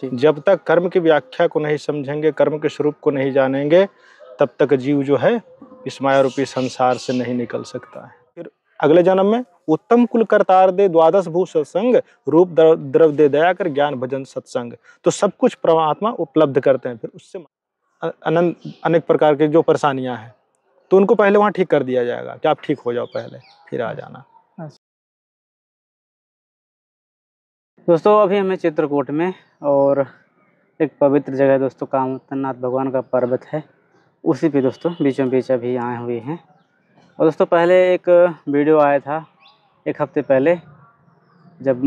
जब तक कर्म की व्याख्या को नहीं समझेंगे, कर्म के स्वरूप को नहीं जानेंगे, तब तक जीव जो है इस माया रूपी संसार से नहीं निकल सकता है। फिर अगले जन्म में उत्तम कुल करतार दे द्वादश भू सत्संग, रूप द्रव दे दया कर ज्ञान भजन सत्संग। तो सब कुछ परमात्मा उपलब्ध करते हैं। फिर उससे अनंत अनेक प्रकार की जो परेशानियां हैं तो उनको पहले वहां ठीक कर दिया जाएगा कि आप ठीक हो जाओ पहले, फिर आ जाना। दोस्तों अभी हमें चित्रकूट में, और एक पवित्र जगह दोस्तों कामतनाथ भगवान का पर्वत है, उसी पे दोस्तों बीचों बीच अभी आए हुए हैं। और दोस्तों पहले एक वीडियो आया था 1 हफ्ते पहले, जब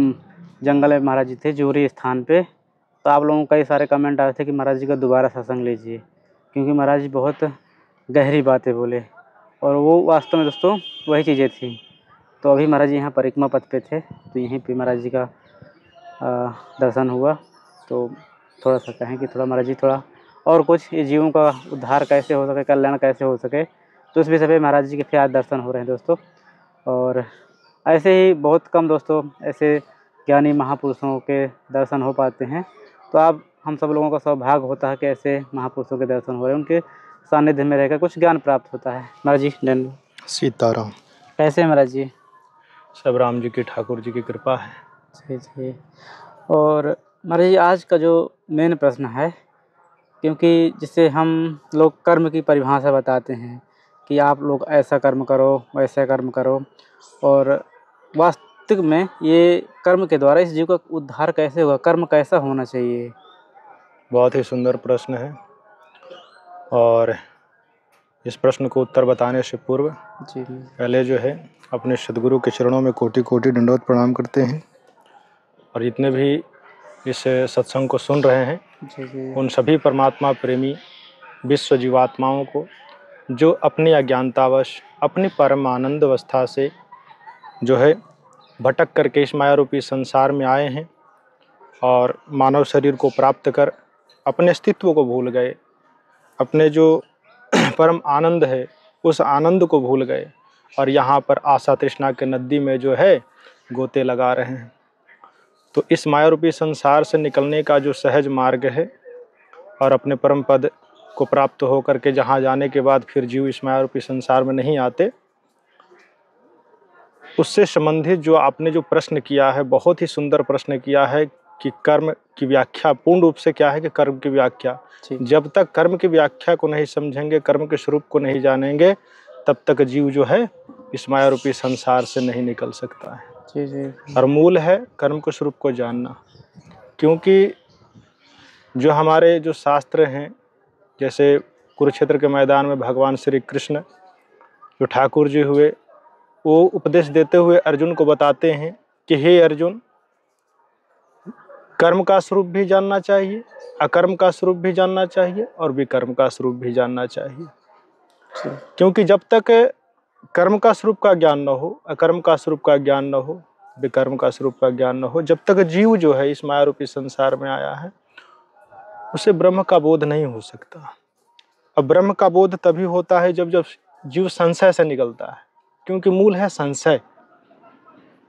जंगल में महाराज जी थे जोरी स्थान पे, तो आप लोगों को कई सारे कमेंट आए थे कि महाराज जी का दोबारा सत्संग लीजिए, क्योंकि महाराज जी बहुत गहरी बातें बोले, और वो वास्तव में दोस्तों वही चीज़ें थी। तो अभी महाराज जी यहाँ परिक्रमा पथ पे थे, तो यहीं पे महाराज जी का दर्शन हुआ। तो थोड़ा सा कहें कि थोड़ा महाराज जी थोड़ा और कुछ ये जीवों का उद्धार कैसे हो सके, कल्याण कैसे हो सके, तो इस विषय पे महाराज जी के फिर आज दर्शन हो रहे हैं दोस्तों। और ऐसे ही बहुत कम दोस्तों ऐसे ज्ञानी महापुरुषों के दर्शन हो पाते हैं। तो आप हम सब लोगों का सौभाग्य होता है कि ऐसे महापुरुषों के दर्शन हो रहे हैं, उनके सानिध्य में रहकर कुछ ज्ञान प्राप्त होता है। महाराज जी धन्यवाद। सीताराम। कैसे हैं महाराज जी? सब राम जी की, ठाकुर जी की कृपा है। जी जी। और महाराज जी आज का जो मेन प्रश्न है, क्योंकि जिसे हम लोग कर्म की परिभाषा बताते हैं कि आप लोग ऐसा कर्म करो, वैसा कर्म करो, और वास्तविक में ये कर्म के द्वारा इस जीव का उद्धार कैसे होगा, कर्म कैसा होना चाहिए? बहुत ही सुंदर प्रश्न है, और इस प्रश्न को उत्तर बताने से पूर्व जी पहले जो है अपने सद्गुरु के चरणों में कोटि कोटि दंडवत प्रणाम करते हैं। और जितने भी इस सत्संग को सुन रहे हैं जी उन सभी परमात्मा प्रेमी विश्व जीवात्माओं को, जो अपनी अज्ञानतावश अपनी परम आनंद अवस्था से जो है भटक करके इस माया रूपी संसार में आए हैं और मानव शरीर को प्राप्त कर अपने अस्तित्व को भूल गए, अपने जो परम आनंद है उस आनंद को भूल गए, और यहाँ पर आशा तृष्णा के नदी में जो है गोते लगा रहे हैं। तो इस माया रूपी संसार से निकलने का जो सहज मार्ग है और अपने परम पद को प्राप्त हो करके जहाँ जाने के बाद फिर जीव इस माया रूपी संसार में नहीं आते, उससे संबंधित जो आपने जो प्रश्न किया है, बहुत ही सुंदर प्रश्न किया है कि कर्म की व्याख्या पूर्ण रूप से क्या है कि कर्म की व्याख्या, जब तक कर्म की व्याख्या को नहीं समझेंगे, कर्म के स्वरूप को नहीं जानेंगे, तब तक जीव जो है इस माया रूपी संसार से नहीं निकल सकता है। जी। और मूल है कर्म के स्वरूप को जानना, क्योंकि जो हमारे जो शास्त्र हैं, जैसे कुरुक्षेत्र के मैदान में भगवान श्री कृष्ण जो ठाकुर जी हुए, वो उपदेश देते हुए अर्जुन को बताते हैं कि हे अर्जुन, कर्म का स्वरूप भी जानना चाहिए, अकर्म का स्वरूप भी जानना चाहिए, और विकर्म का स्वरूप भी जानना चाहिए। क्योंकि जब तक कर्म का स्वरूप का ज्ञान न हो, अकर्म का स्वरूप का ज्ञान न हो, विकर्म का स्वरूप का ज्ञान न हो, जब तक जीव जो है इस माया रूपी संसार में आया है, उसे ब्रह्म का बोध नहीं हो सकता। अब ब्रह्म का बोध तभी होता है जब जीव संशय से निकलता है, क्योंकि मूल है संशय।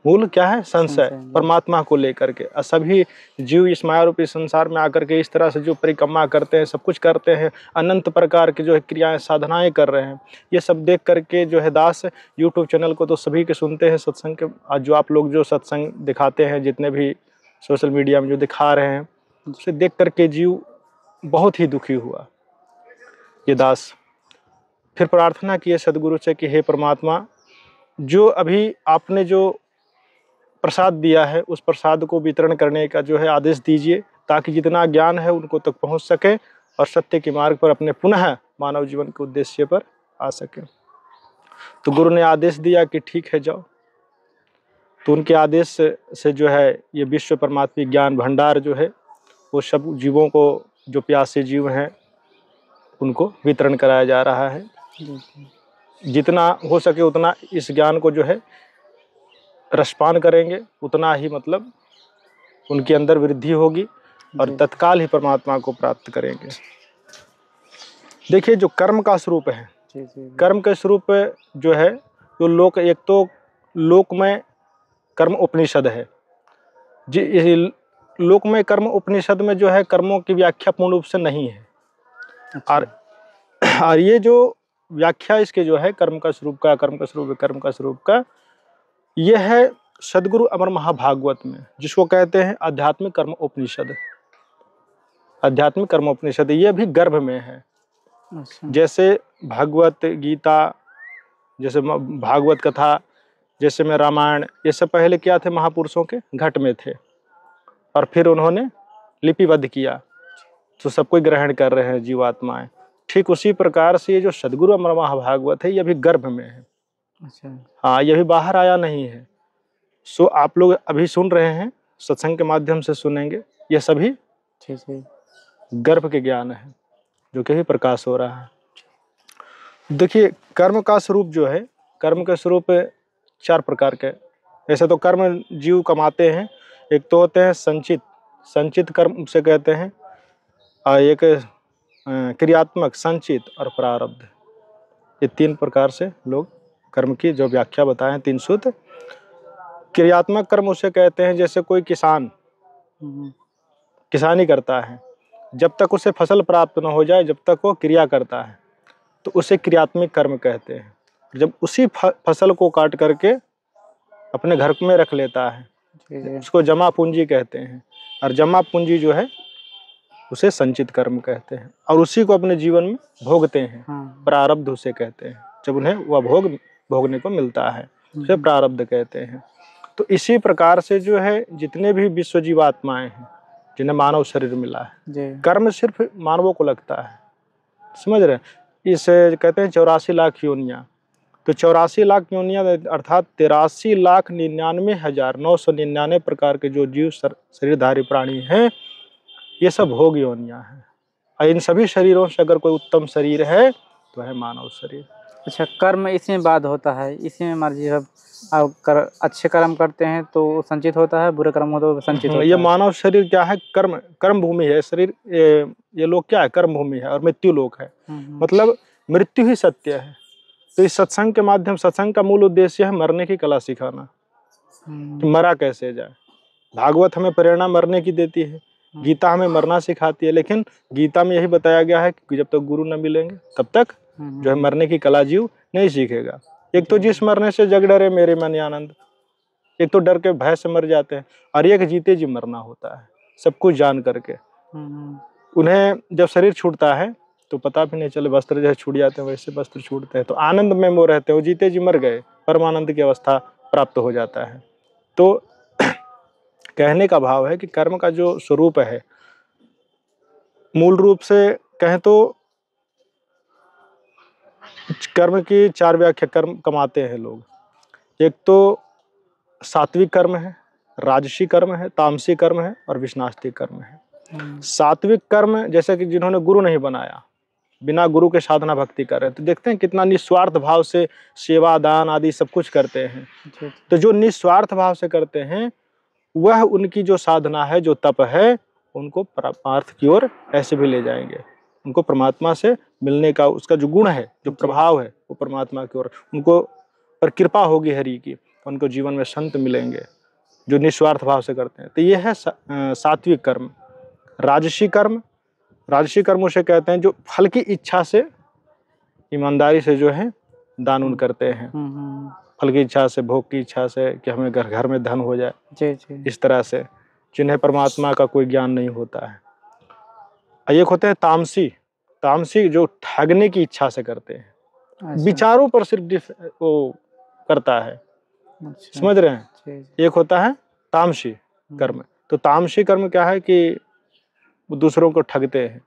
मूल क्या है? संशय परमात्मा को लेकर के। और सभी जीव इस माया रूपी संसार में आकर के इस तरह से जो परिक्रमा करते हैं, सब कुछ करते हैं, अनंत प्रकार की जो है क्रियाएं साधनाएं कर रहे हैं, ये सब देख करके जो है दास यूट्यूब चैनल को तो सभी के सुनते हैं सत्संग के, आज जो आप लोग जो सत्संग दिखाते हैं, जितने भी सोशल मीडिया में जो दिखा रहे हैं, उसे देख करके जीव बहुत ही दुखी हुआ। ये दास फिर प्रार्थना किए सदगुरु से कि हे परमात्मा, जो अभी आपने जो प्रसाद दिया है उस प्रसाद को वितरण करने का जो है आदेश दीजिए, ताकि जितना ज्ञान है उनको तक पहुंच सके और सत्य के मार्ग पर अपने पुनः मानव जीवन के उद्देश्य पर आ सके। तो गुरु ने आदेश दिया कि ठीक है जाओ। तो उनके आदेश से जो है ये विश्व परमात्मी ज्ञान भंडार जो है वो सब जीवों को, जो प्यासे जीव हैं, उनको वितरण कराया जा रहा है। जितना हो सके उतना इस ज्ञान को जो है रसपान करेंगे, उतना ही मतलब उनके अंदर वृद्धि होगी और तत्काल ही परमात्मा को प्राप्त करेंगे। देखिए, जो कर्म का स्वरूप है, कर्म के स्वरूप जो है, जो लोक, एक तो लोक में कर्म उपनिषद है, लोकमय कर्म उपनिषद में जो है कर्मों की व्याख्या पूर्ण रूप से नहीं है। अच्छा। और ये जो व्याख्या इसके जो है कर्म का स्वरूप का, कर्म का स्वरूप, कर्म का स्वरूप का, ये है सदगुरु अमर महाभागवत में, जिसको कहते हैं आध्यात्मिक कर्म उपनिषद। आध्यात्मिक कर्म उपनिषद ये भी गर्भ में है। अच्छा। जैसे भागवत गीता, जैसे भागवत कथा, जैसे में रामायण, ये सब पहले क्या थे, महापुरुषों के घट में थे और फिर उन्होंने लिपिबद्ध किया, तो सब कोई ग्रहण कर रहे हैं जीवात्माएं। ठीक उसी प्रकार से ये जो सदगुरु अमर महाभागवत है, ये भी गर्भ में है। अच्छा। हाँ, ये भी बाहर आया नहीं है। सो आप लोग अभी सुन रहे हैं, सत्संग के माध्यम से सुनेंगे, ये सभी ठीक है। गर्भ के ज्ञान है, जो कि भी प्रकाश हो रहा है। देखिए, कर्म का स्वरूप जो है, कर्म के स्वरूप 4 प्रकार के। ऐसे तो कर्म जीव कमाते हैं। एक तो होते हैं संचित, संचित कर्म से कहते हैं, और एक क्रियात्मक, संचित और प्रारब्ध। ये 3 प्रकार से लोग कर्म की जो व्याख्या बताए हैं, 3 सूत्र। क्रियात्मक कर्म उसे कहते हैं, जैसे कोई किसान किसानी करता है, जब तक उसे फसल प्राप्त न हो जाए, जब तक वो क्रिया करता है, तो उसे क्रियात्मक कर्म कहते हैं। जब उसी फसल को काट करके अपने घर में रख लेता है, उसको जमा पूंजी कहते हैं। और जमा पूंजी जो है उसे संचित कर्म कहते हैं, और उसी को अपने जीवन में भोगते हैं। प्रारब्ध उसे कहते हैं, जब उन्हें वह भोगने को मिलता है, उसे प्रारब्ध कहते हैं। तो इसी प्रकार से जो है जितने भी विश्व जीवात्माएं हैं, जिन्हें मानव शरीर मिला है, कर्म सिर्फ मानवों को लगता है, समझ रहे हैं। इसे कहते हैं 84 लाख योनियां। तो 84 लाख योनियां अर्थात 83,99,999 प्रकार के जो जीव शरीरधारी प्राणी हैं, ये सब भोग योनियां हैं। और इन सभी शरीरों से अगर कोई उत्तम शरीर है तो है मानव शरीर। अच्छा, कर्म इसमें बाद होता है, इसमें मर्जी अब अच्छे कर्म करते हैं तो संचित होता है, बुरे कर्म होते तो संचित होता है। ये मानव शरीर क्या है, कर्म भूमि है। शरीर ये लोग क्या है, कर्म भूमि है और मृत्यु लोक है। मतलब मृत्यु ही सत्य है। तो इस सत्संग के माध्यम, सत्संग का मूल उद्देश्य है मरने की कला सिखाना, कि मरा कैसे जाए। भागवत हमें प्रेरणा मरने की देती है, गीता हमें मरना सिखाती है, लेकिन गीता में यही बताया गया है कि जब तक गुरु न मिलेंगे तब तक जो है मरने की कला जीव नहीं सीखेगा। एक तो जिस मरने से जग डरे मेरे मन आनंद, एक तो डर के भय से मर जाते हैं, और एक जीते जी मरना होता है, सब कुछ जान करके। उन्हें जब शरीर छूटता है तो पता भी नहीं चले, वस्त्र जैसे छूट जाते हैं वैसे वस्त्र छूटते हैं, तो आनंद में वो रहते हैं, वो जीते जी मर गए, परमानंद की अवस्था प्राप्त हो जाता है। तो कहने का भाव है कि कर्म का जो स्वरूप है, मूल रूप से कहें तो कर्म की 4 व्याख्या कर्म कमाते हैं लोग। एक तो सात्विक कर्म है, राजसी कर्म है, तामसी कर्म है और विष्णास्तिक कर्म है। सात्विक कर्म जैसे कि जिन्होंने गुरु नहीं बनाया, बिना गुरु के साधना भक्ति कर रहे हैं, तो देखते हैं कितना निस्वार्थ भाव से सेवा दान आदि सब कुछ करते हैं। तो जो निस्वार्थ भाव से करते हैं, वह उनकी जो साधना है, जो तप है, उनको परमार्थ की ओर ऐसे भी ले जाएंगे। उनको परमात्मा से मिलने का उसका जो गुण है, जो प्रभाव है, वो परमात्मा की ओर उनको पर कृपा होगी हरि की, उनको जीवन में संत मिलेंगे जो निस्वार्थ भाव से करते हैं। तो ये है सात्विक कर्म। राजसी कर्म, राजसी कर्म उसे कहते हैं जो फल की इच्छा से, ईमानदारी से जो है दान उन करते हैं, फल की इच्छा से, भोग की इच्छा से, कि हमें घर में धन हो जाए, इस तरह से, जिन्हें परमात्मा का कोई ज्ञान नहीं होता है। एक होते हैं तामसी, तामसी जो ठगने की इच्छा से करते हैं, विचारों पर सिर्फ वो करता है, समझ रहे हैं। एक होता है तामसी कर्म। तो तामसी कर्म क्या है कि वो दूसरों को ठगते हैं,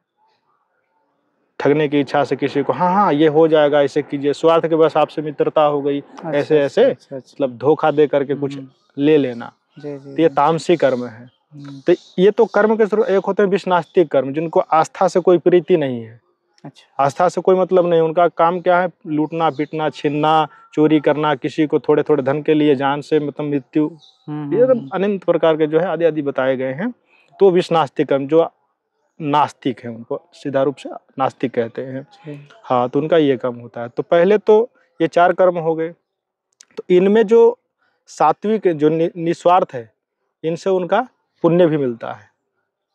ठगने की इच्छा से किसी को, हाँ ये हो जाएगा, ऐसे कीजिए, स्वार्थ के बस आपसे मित्रता हो गई, ऐसे ऐसे मतलब धोखा दे करके कुछ ले लेना, तो ये तामसी कर्म है। तो ये तो कर्म के स्वरूप। एक होते हैं विष्णास्तिक कर्म, जिनको आस्था से कोई प्रीति नहीं है, आस्था से कोई मतलब नहीं, उनका काम क्या है, लूटना पीटना, छीनना, चोरी करना, किसी को थोड़े थोड़े धन के लिए जान से मतलब मृत्यु, ये अनंत प्रकार के जो है आदि आदि बताए गए हैं। तो विष्णास्तिक कर्म जो नास्तिक है, उनको सीधा रूप से नास्तिक कहते हैं। हाँ, तो उनका ये कर्म होता है। तो पहले तो ये 4 कर्म हो गए। तो इनमें जो सात्विक जो निस्वार्थ है, इनसे उनका पुण्य भी मिलता है।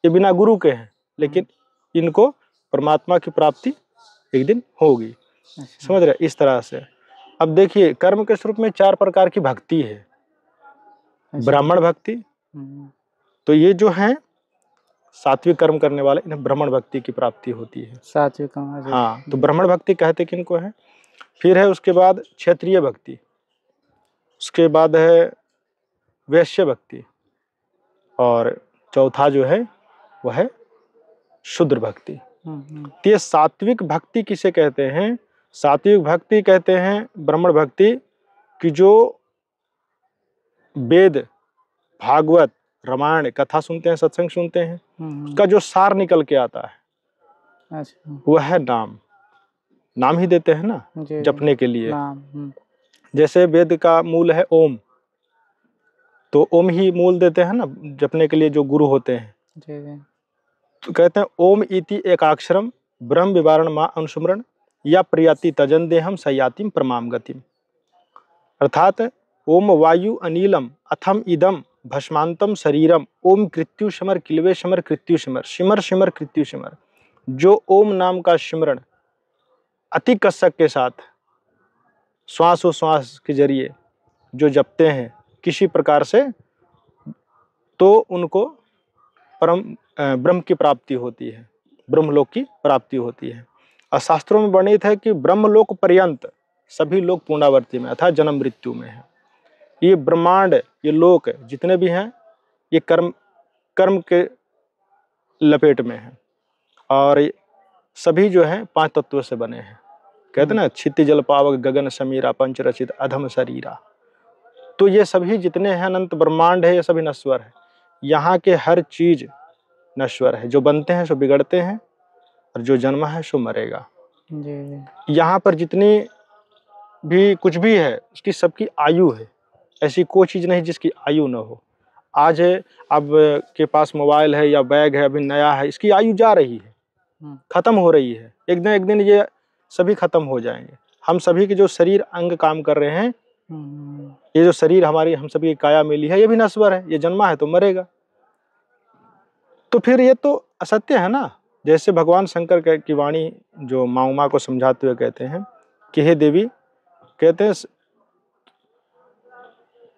ये बिना गुरु के हैं, लेकिन इनको परमात्मा की प्राप्ति एक दिन होगी। अच्छा। समझ रहे? इस तरह से अब देखिए, कर्म के स्वरूप में 4 प्रकार की भक्ति है। अच्छा। ब्राह्मण भक्ति, हम्म, तो ये जो है सात्विक कर्म करने वाले, इन्हें ब्राह्मण भक्ति की प्राप्ति होती है। सात्विक कर्म, अच्छा। हाँ, तो ब्राह्मण भक्ति कहते किनको है। फिर है उसके बाद क्षत्रिय भक्ति, उसके बाद है वैश्य भक्ति, और चौथा जो है वह है शूद्र भक्ति। तो ये सात्विक भक्ति किसे कहते हैं? सात्विक भक्ति कहते हैं ब्राह्मण भक्ति कि जो वेद, भागवत, रामायण कथा सुनते हैं, सत्संग सुनते हैं, उसका जो सार निकल के आता है, अच्छा। वह है नाम। नाम ही देते हैं ना जी, जपने के लिए। नाम। जैसे वेद का मूल है ओम, तो ओम ही मूल देते हैं ना जपने के लिए जो गुरु होते हैं। जी, जी। तो कहते हैं ओम इति एकाक्षरम ब्रह्म विवारण मां अनुस्मरण या प्रियाति तजन देहम सयातिम परमाम गतिम। अर्थात ओम वायु अनिलम अथम इदम भस्मांतम शरीरम ओम कृत्यु समर किलवे समर कृत्यु समर सिमर सिमर कृत्यु सिमर। जो ओम नाम का सिमरण अति कसक के साथ श्वासोश्वास के जरिए जो जपते हैं किसी प्रकार से, तो उनको परम ब्रह्म की प्राप्ति होती है, ब्रह्मलोक की प्राप्ति होती है। और शास्त्रों में वर्णित है कि ब्रह्मलोक पर्यंत सभी लोग पुनरावृत्ति में अर्थात जन्म मृत्यु में है। ये ब्रह्मांड, ये लोक जितने भी हैं, ये कर्म के लपेट में है, और सभी जो है 5 तत्वों से बने हैं। कहते हैं ना, क्षिति जल पावक गगन समीरा पंच रचित अधम शरीरा। तो ये सभी जितने हैं अनंत ब्रह्मांड है, ये सभी नश्वर है। यहाँ के हर चीज नश्वर है, जो बनते हैं सो बिगड़ते हैं, और जो जन्मा है सो मरेगा। जी। यहाँ पर जितनी भी कुछ भी है उसकी सबकी आयु है, ऐसी कोई चीज नहीं जिसकी आयु न हो। आज अब के पास मोबाइल है या बैग है, अभी नया है, इसकी आयु जा रही है, खत्म हो रही है। एक दिन ये सभी खत्म हो जाएंगे। हम सभी के जो शरीर अंग काम कर रहे हैं, ये जो शरीर हमारी हम सभी की काया मिली है, ये भी नश्वर है, ये जन्मा है तो मरेगा। तो फिर ये तो असत्य है ना। जैसे भगवान शंकर की वाणी जो माँ उमा को समझाते हुए कहते हैं कि हे देवी, कहते हैं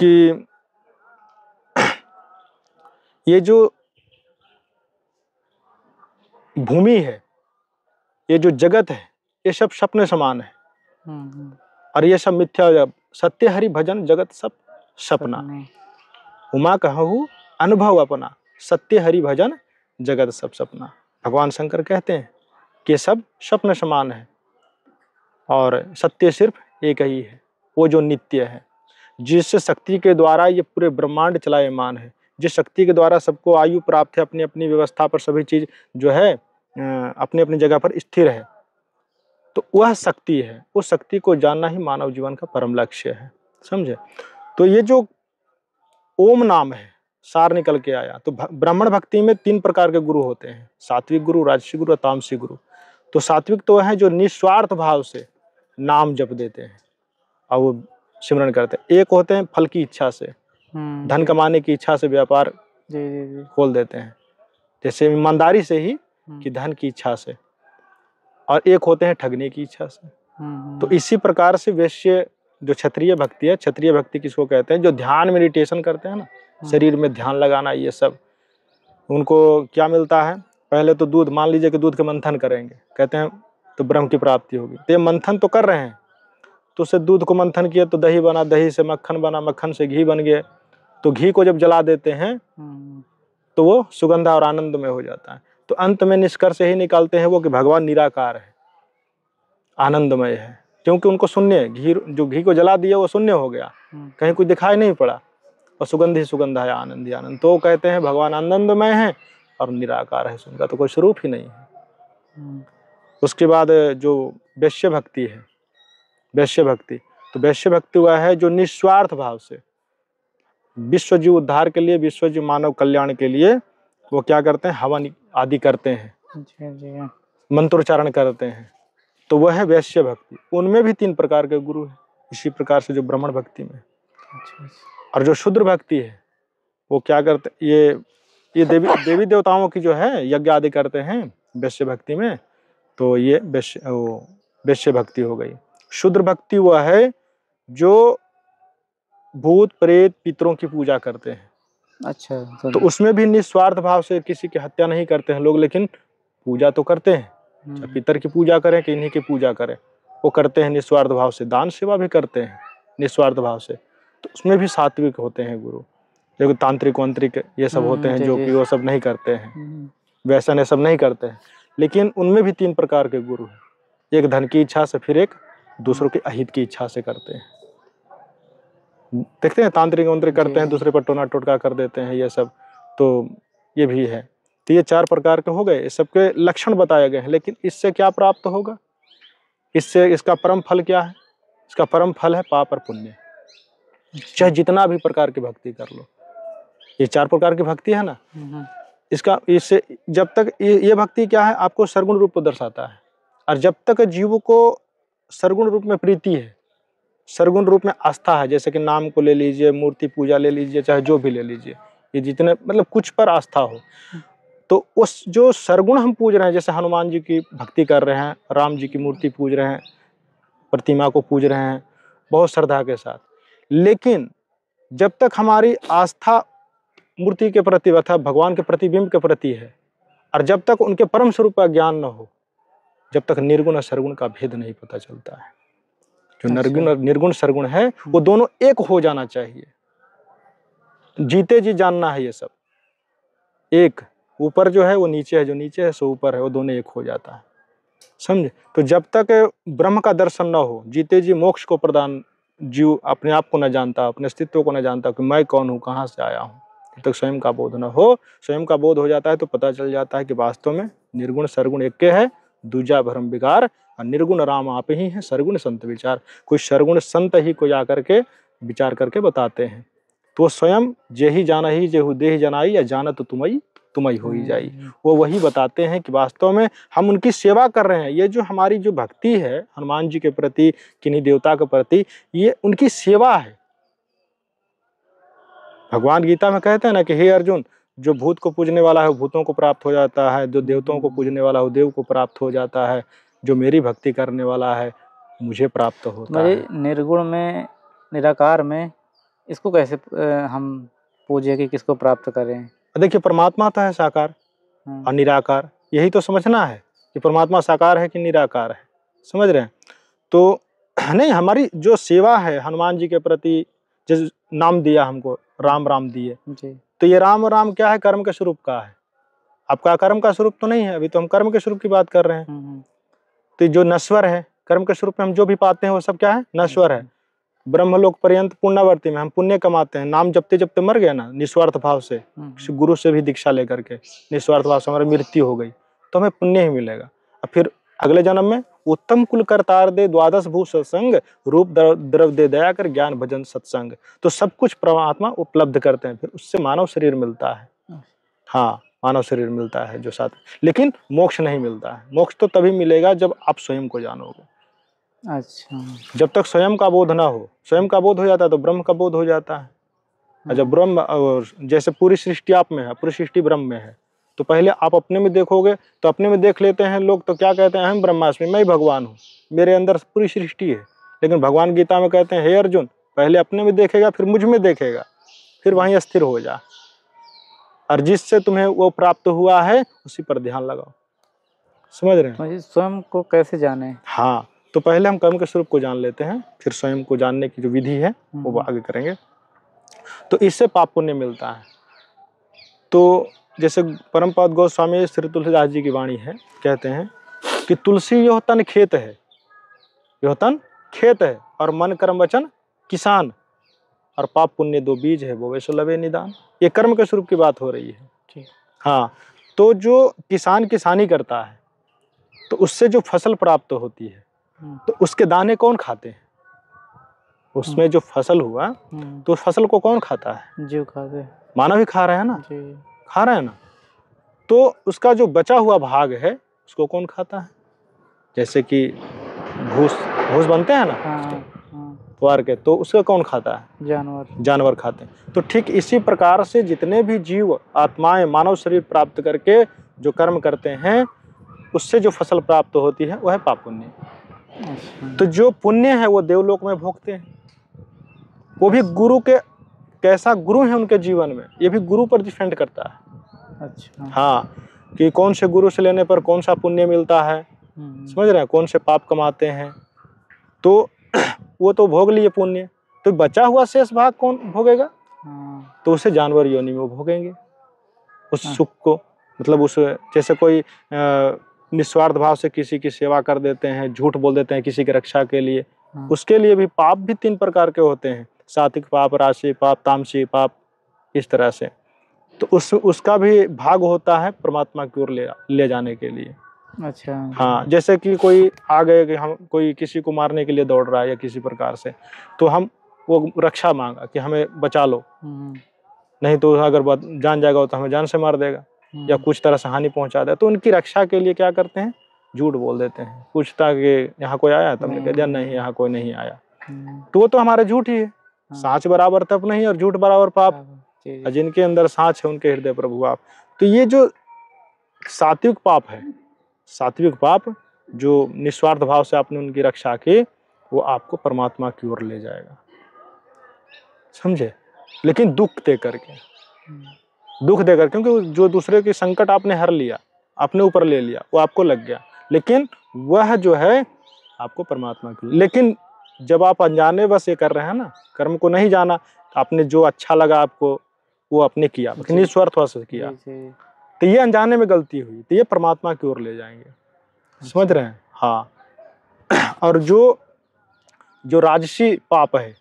कि ये जो भूमि है, ये जो जगत है, ये सब सपने समान है, और ये सब मिथ्या। सत्य हरि भजन जगत सब सपना, उमा कहूँ अनुभव अपना, सत्य हरि भजन जगत सब सपना। भगवान शंकर कहते हैं कि सब स्वप्न समान है, और सत्य सिर्फ एक ही है, वो जो नित्य है, जिस शक्ति के द्वारा ये पूरे ब्रह्मांड चलायमान है, जिस शक्ति के द्वारा सबको आयु प्राप्त है, अपनी अपनी व्यवस्था पर सभी चीज जो है अपनी अपनी जगह पर स्थिर है। तो वह शक्ति है, उस शक्ति को जानना ही मानव जीवन का परम लक्ष्य है। समझे? तो ये जो ओम नाम है, सार निकल के आया। तो ब्राह्मण भक्ति में 3 प्रकार के गुरु होते हैं, सात्विक गुरु, राजसी गुरु और तामसिक गुरु। तो सात्विक तो है जो निस्वार्थ भाव से नाम जप देते हैं और वो सिमरन करते हैं। एक होते हैं फल की इच्छा से, धन कमाने की इच्छा से व्यापार खोल देते हैं, जैसे ईमानदारी से ही कि धन की इच्छा से। और एक होते हैं ठगने की इच्छा से। तो इसी प्रकार से वैश्य जो क्षत्रिय भक्ति है, क्षत्रिय भक्ति किसको कहते हैं? जो ध्यान मेडिटेशन करते हैं ना, शरीर में ध्यान लगाना, ये सब उनको क्या मिलता है? पहले तो दूध, मान लीजिए कि दूध के मंथन करेंगे, कहते हैं तो ब्रह्म की प्राप्ति होगी। तो ये मंथन तो कर रहे हैं, तो उससे दूध को मंथन किया तो दही बना, दही से मक्खन बना, मक्खन से घी बन गया। तो घी को जब जला देते हैं तो वो सुगंधा और आनंद में हो जाता है। तो अंत में निष्कर्ष यही निकालते हैं वो कि भगवान निराकार है, आनंदमय है, क्योंकि उनको शून्य, घी जो घी को जला दिया वो शून्य हो गया, कहीं कुछ दिखाई नहीं पड़ा, और सुगंध ही सुगंध है, आनंद ही आनंद। तो कहते हैं भगवान आनंदमय है और निराकार है, उनका तो कोई स्वरूप ही नहीं है। उसके बाद जो वैश्य भक्ति है, वैश्य भक्ति, तो वैश्य भक्ति वह है जो निस्वार्थ भाव से विश्व जीव उद्धार के लिए, विश्व जीव मानव कल्याण के लिए वो क्या करते हैं? हवन आदि करते हैं, मंत्रोच्चारण करते हैं। तो वह है वैश्य भक्ति। उनमें भी 3 प्रकार के गुरु हैं, इसी प्रकार से जो ब्राह्मण भक्ति में। और जो शूद्र भक्ति है वो क्या करते? ये ये देवी देवताओं की जो है यज्ञ आदि करते हैं वैश्य भक्ति में, तो ये वैश्य भक्ति हो गई। शूद्र भक्ति वह है जो भूत प्रेत पितरों की पूजा करते हैं। अच्छा, तो उसमें भी निस्वार्थ भाव से किसी की हत्या नहीं करते हैं लोग, लेकिन पूजा तो करते हैं। चाहे पितर की पूजा करें कि इन्हीं की पूजा करें, वो करते हैं निस्वार्थ भाव से। दान सेवा भी करते हैं निस्वार्थ भाव से, तो उसमें भी सात्विक होते हैं गुरु। जो तांत्रिक वांत्रिक ये सब होते हैं जो कि वो सब नहीं करते हैं, वैसा ने सब नहीं करते हैं, लेकिन उनमें भी 3 प्रकार के गुरु हैं। एक धन की इच्छा से, फिर एक दूसरों के अहित की इच्छा से करते हैं। देखते हैं तांत्रिक वांत्रिक करते हैं, दूसरे पर टोना टोटका कर देते हैं, ये सब तो ये भी है। तो ये 4 प्रकार के हो गए, सबके लक्षण बताए गए हैं। लेकिन इससे क्या प्राप्त होगा, इससे इसका परम फल क्या है? इसका परम फल है पाप और पुण्य। चाहे जितना भी प्रकार की भक्ति कर लो, ये 4 प्रकार की भक्ति है ना, इससे जब तक ये भक्ति क्या है, आपको सरगुण रूप को दर्शाता है। और जब तक जीव को सरगुण रूप में प्रीति है, सरगुण रूप में आस्था है, जैसे कि नाम को ले लीजिए, मूर्ति पूजा ले लीजिए, चाहे जो भी ले लीजिए, ये जितने मतलब कुछ पर आस्था हो, तो उस जो सरगुण हम पूज रहे हैं, जैसे हनुमान जी की भक्ति कर रहे हैं, राम जी की मूर्ति पूज रहे हैं, प्रतिमा को पूज रहे हैं बहुत श्रद्धा के साथ, लेकिन जब तक हमारी आस्था मूर्ति के प्रति अथवा भगवान के प्रतिबिंब के प्रति है, और जब तक उनके परम स्वरूप का ज्ञान न हो, जब तक निर्गुण और सरगुण का भेद नहीं पता चलता है। जो निर्गुण सरगुण है वो दोनों एक हो जाना चाहिए। जीते जी जानना है ये सब। एक ऊपर जो है वो नीचे है, जो नीचे है सो ऊपर है, वो दोनों एक हो जाता है, समझे। तो जब तक ब्रह्म का दर्शन न हो, जीते जी मोक्ष को प्रदान, जीव अपने आप को न जानता, अपने अस्तित्व को न जानता कि मैं कौन हूँ, कहाँ से आया हूँ, जब तक स्वयं का बोध न हो। स्वयं का बोध हो जाता है तो पता चल जाता है कि वास्तव में निर्गुण सरगुण एक के है, दूजा भ्रम विकार, और निर्गुण राम आप ही हैं, सरगुण संत विचार। कोई सरगुण संत ही को जाकर के विचार करके बताते हैं, तो स्वयं जे ही जाना ही जेहु देह जनाई, या जाना तो तुम्हारी हो ही जाई। वो वही बताते हैं कि वास्तव में हम उनकी सेवा कर रहे हैं। ये जो हमारी जो भक्ति है हनुमान जी के प्रति, किन्हीं देवता के प्रति, ये उनकी सेवा है। भगवान गीता में कहते हैं ना कि हे अर्जुन, जो भूत को पूजने वाला है वो भूतों को प्राप्त हो जाता है, जो देवताओं को पूजने वाला है देव को प्राप्त हो जाता है, जो मेरी भक्ति करने वाला है मुझे प्राप्त होता है। निर्गुण में, निराकार में इसको कैसे हम पूजे कि किसको प्राप्त करें? देखिए, परमात्मा तो है साकार और निराकार, यही तो समझना है कि परमात्मा साकार है कि निराकार है, समझ रहे हैं। तो नहीं, हमारी जो सेवा है हनुमान जी के प्रति, जिस नाम दिया हमको, राम राम दिए, तो ये राम राम क्या है, कर्म के स्वरूप का है। आपका कर्म का स्वरूप तो नहीं है, अभी तो हम कर्म के स्वरूप की बात कर रहे हैं। तो जो नश्वर है, कर्म के स्वरूप में हम जो भी पाते हैं वो सब क्या है, नश्वर है। ब्रह्मलोक पर्यंत पुण्यवर्ती में हम पुण्य कमाते हैं, नाम जपते जपते मर गए ना निस्वार्थ भाव से, गुरु से भी दीक्षा लेकर के निस्वार्थ भाव से हमारी मृत्यु हो गई, तो हमें पुण्य ही मिलेगा। और फिर अगले जन्म में उत्तम कुल करतार दे, द्वादश भू सत्संग, रूप द्रव दे दया कर, ज्ञान भजन सत्संग। तो सब कुछ परमात्मा उपलब्ध करते हैं, फिर उससे मानव शरीर मिलता है। हाँ, मानव शरीर मिलता है जो साथ, लेकिन मोक्ष नहीं मिलता है। मोक्ष तो तभी मिलेगा जब आप स्वयं को जानोगे। अच्छा, जब तक स्वयं का बोध ना हो, स्वयं का बोध हो जाता है तो ब्रह्म का बोध हो जाता है। और जब ब्रह्म, जैसे पूरी सृष्टि आप में है, पूरी सृष्टि ब्रह्म में है, तो पहले आप अपने में देखोगे, तो अपने में देख लेते हैं लोग, तो क्या कहते हैं, हम ब्रह्मास्मि, मैं भगवान हूँ, मेरे अंदर पूरी सृष्टि है। लेकिन भगवान गीता में कहते हैं, हे अर्जुन, पहले अपने में देखेगा, फिर मुझ में देखेगा, फिर वहीं स्थिर हो जा, और जिससे तुम्हें वो प्राप्त हुआ है उसी पर ध्यान लगाओ। समझ रहे हैं? स्वयं को कैसे जाने? हाँ, तो पहले हम कर्म के स्वरूप को जान लेते हैं, फिर स्वयं को जानने की जो विधि है वो आगे करेंगे। तो इससे पाप पुण्य मिलता है। तो जैसे परमपद गोस्वामी श्री तुलसीदास जी की वाणी है, कहते हैं कि तुलसी यो तन खेत है, यो तन खेत है, और मन कर्म वचन किसान, और पाप पुण्य 2 बीज है, वो वैसे लवे निदान। ये कर्म के स्वरूप की बात हो रही है। हाँ, तो जो किसान किसानी करता है तो उससे जो फसल प्राप्त होती है, तो उसके दाने कौन खाते हैं? उसमें जो फसल हुआ तो उस फसल को कौन खाता है? जीव खाते हैं, मानव ही खा रहे हैं ना, खा रहे हैं ना। तो उसका जो बचा हुआ भाग है उसको कौन खाता है? जैसे कि भूस बनते हैं ना, त्वार के, तो उसका कौन खाता है? जानवर खाते हैं। तो ठीक इसी प्रकार से जितने भी जीव आत्माएं मानव शरीर प्राप्त करके जो कर्म करते हैं, उससे जो फसल प्राप्त होती है वह है पाप पुण्य। तो जो पुण्य है वो देवलोक में भोगते हैं, वो भी गुरु के कैसा गुरु है उनके जीवन में, ये भी गुरु पर डिपेंड करता है। अच्छा। हाँ, कि कौन से गुरु से लेने पर कौन सा पुण्य मिलता है, समझ रहे हैं, कौन से पाप कमाते हैं, तो वो तो भोग लिए पुण्य, तो बचा हुआ शेष भाग कौन भोगेगा? तो उसे जानवर योनि में भोगेंगे उस सुख को। मतलब उस जैसे कोई निस्वार्थ भाव से किसी की सेवा कर देते हैं, झूठ बोल देते हैं किसी की रक्षा के लिए, उसके लिए भी पाप भी 3 प्रकार के होते हैं, सात्विक पाप, राजसी पाप, तामसी पाप, इस तरह से। तो उसका भी भाग होता है परमात्मा की ओर ले जाने के लिए। अच्छा। हाँ, जैसे कि कोई आ गए कि हम कोई किसी को मारने के लिए दौड़ रहा है या किसी प्रकार से, तो हम वो रक्षा मांगा कि हमें बचा लो, नहीं तो अगर जान जाएगा तो हमें जान से मार देगा या कुछ तरह से हानि पहुंचा देगा, तो उनकी रक्षा के लिए क्या करते हैं? झूठ बोल देते हैं। पूछता कि यहाँ कोई आया? तुमने कह दिया नहीं, यहाँ कोई नहीं आया, तो वो तो हमारे झूठ ही है। सांच बराबर तप नहीं और झूठ बराबर पाप, जिनके अंदर सांच है उनके हृदय प्रभु आप। तो ये जो सात्विक पाप है, सात्विक पाप जो निस्वार्थ भाव से आपने उनकी रक्षा की, वो आपको परमात्मा की ओर ले जाएगा, समझे? लेकिन दुख दे करके, क्योंकि जो दूसरे के संकट आपने हर लिया, अपने ऊपर ले लिया, वो आपको लग गया, लेकिन वह जो है आपको परमात्मा की। लेकिन जब आप अनजाने बस ये कर रहे हैं ना, कर्म को नहीं जाना, आपने जो अच्छा लगा आपको वो आपने किया, निस्वार्थ भाव से किया, तो ये अनजाने में गलती हुई, तो ये परमात्मा की ओर ले जाएंगे, समझ रहे हैं? हाँ। और जो राजसी पाप है,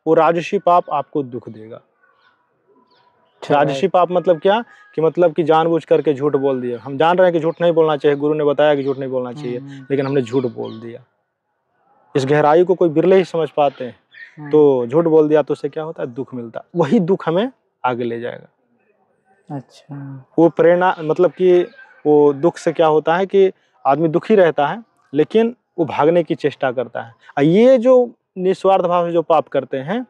वो राजसी पाप आपको दुख देगा। राजसी पाप मतलब क्या? कि मतलब कि जानबूझ करके झूठ बोल दिया। हम जान रहे हैं कि झूठ नहीं बोलना चाहिए, गुरु ने बताया कि झूठ नहीं बोलना चाहिए, लेकिन हमने झूठ बोल दिया। इस गहराई को कोई बिरले ही समझ पाते हैं। तो झूठ बोल दिया तो उससे क्या होता है? दुख मिलता है। वही दुख हमें आगे ले जाएगा। अच्छा। वो प्रेरणा, मतलब कि वो दुख से क्या होता है कि आदमी दुखी रहता है, लेकिन वो भागने की चेष्टा करता है। ये जो निस्वार्थ भाव से जो पाप करते हैं,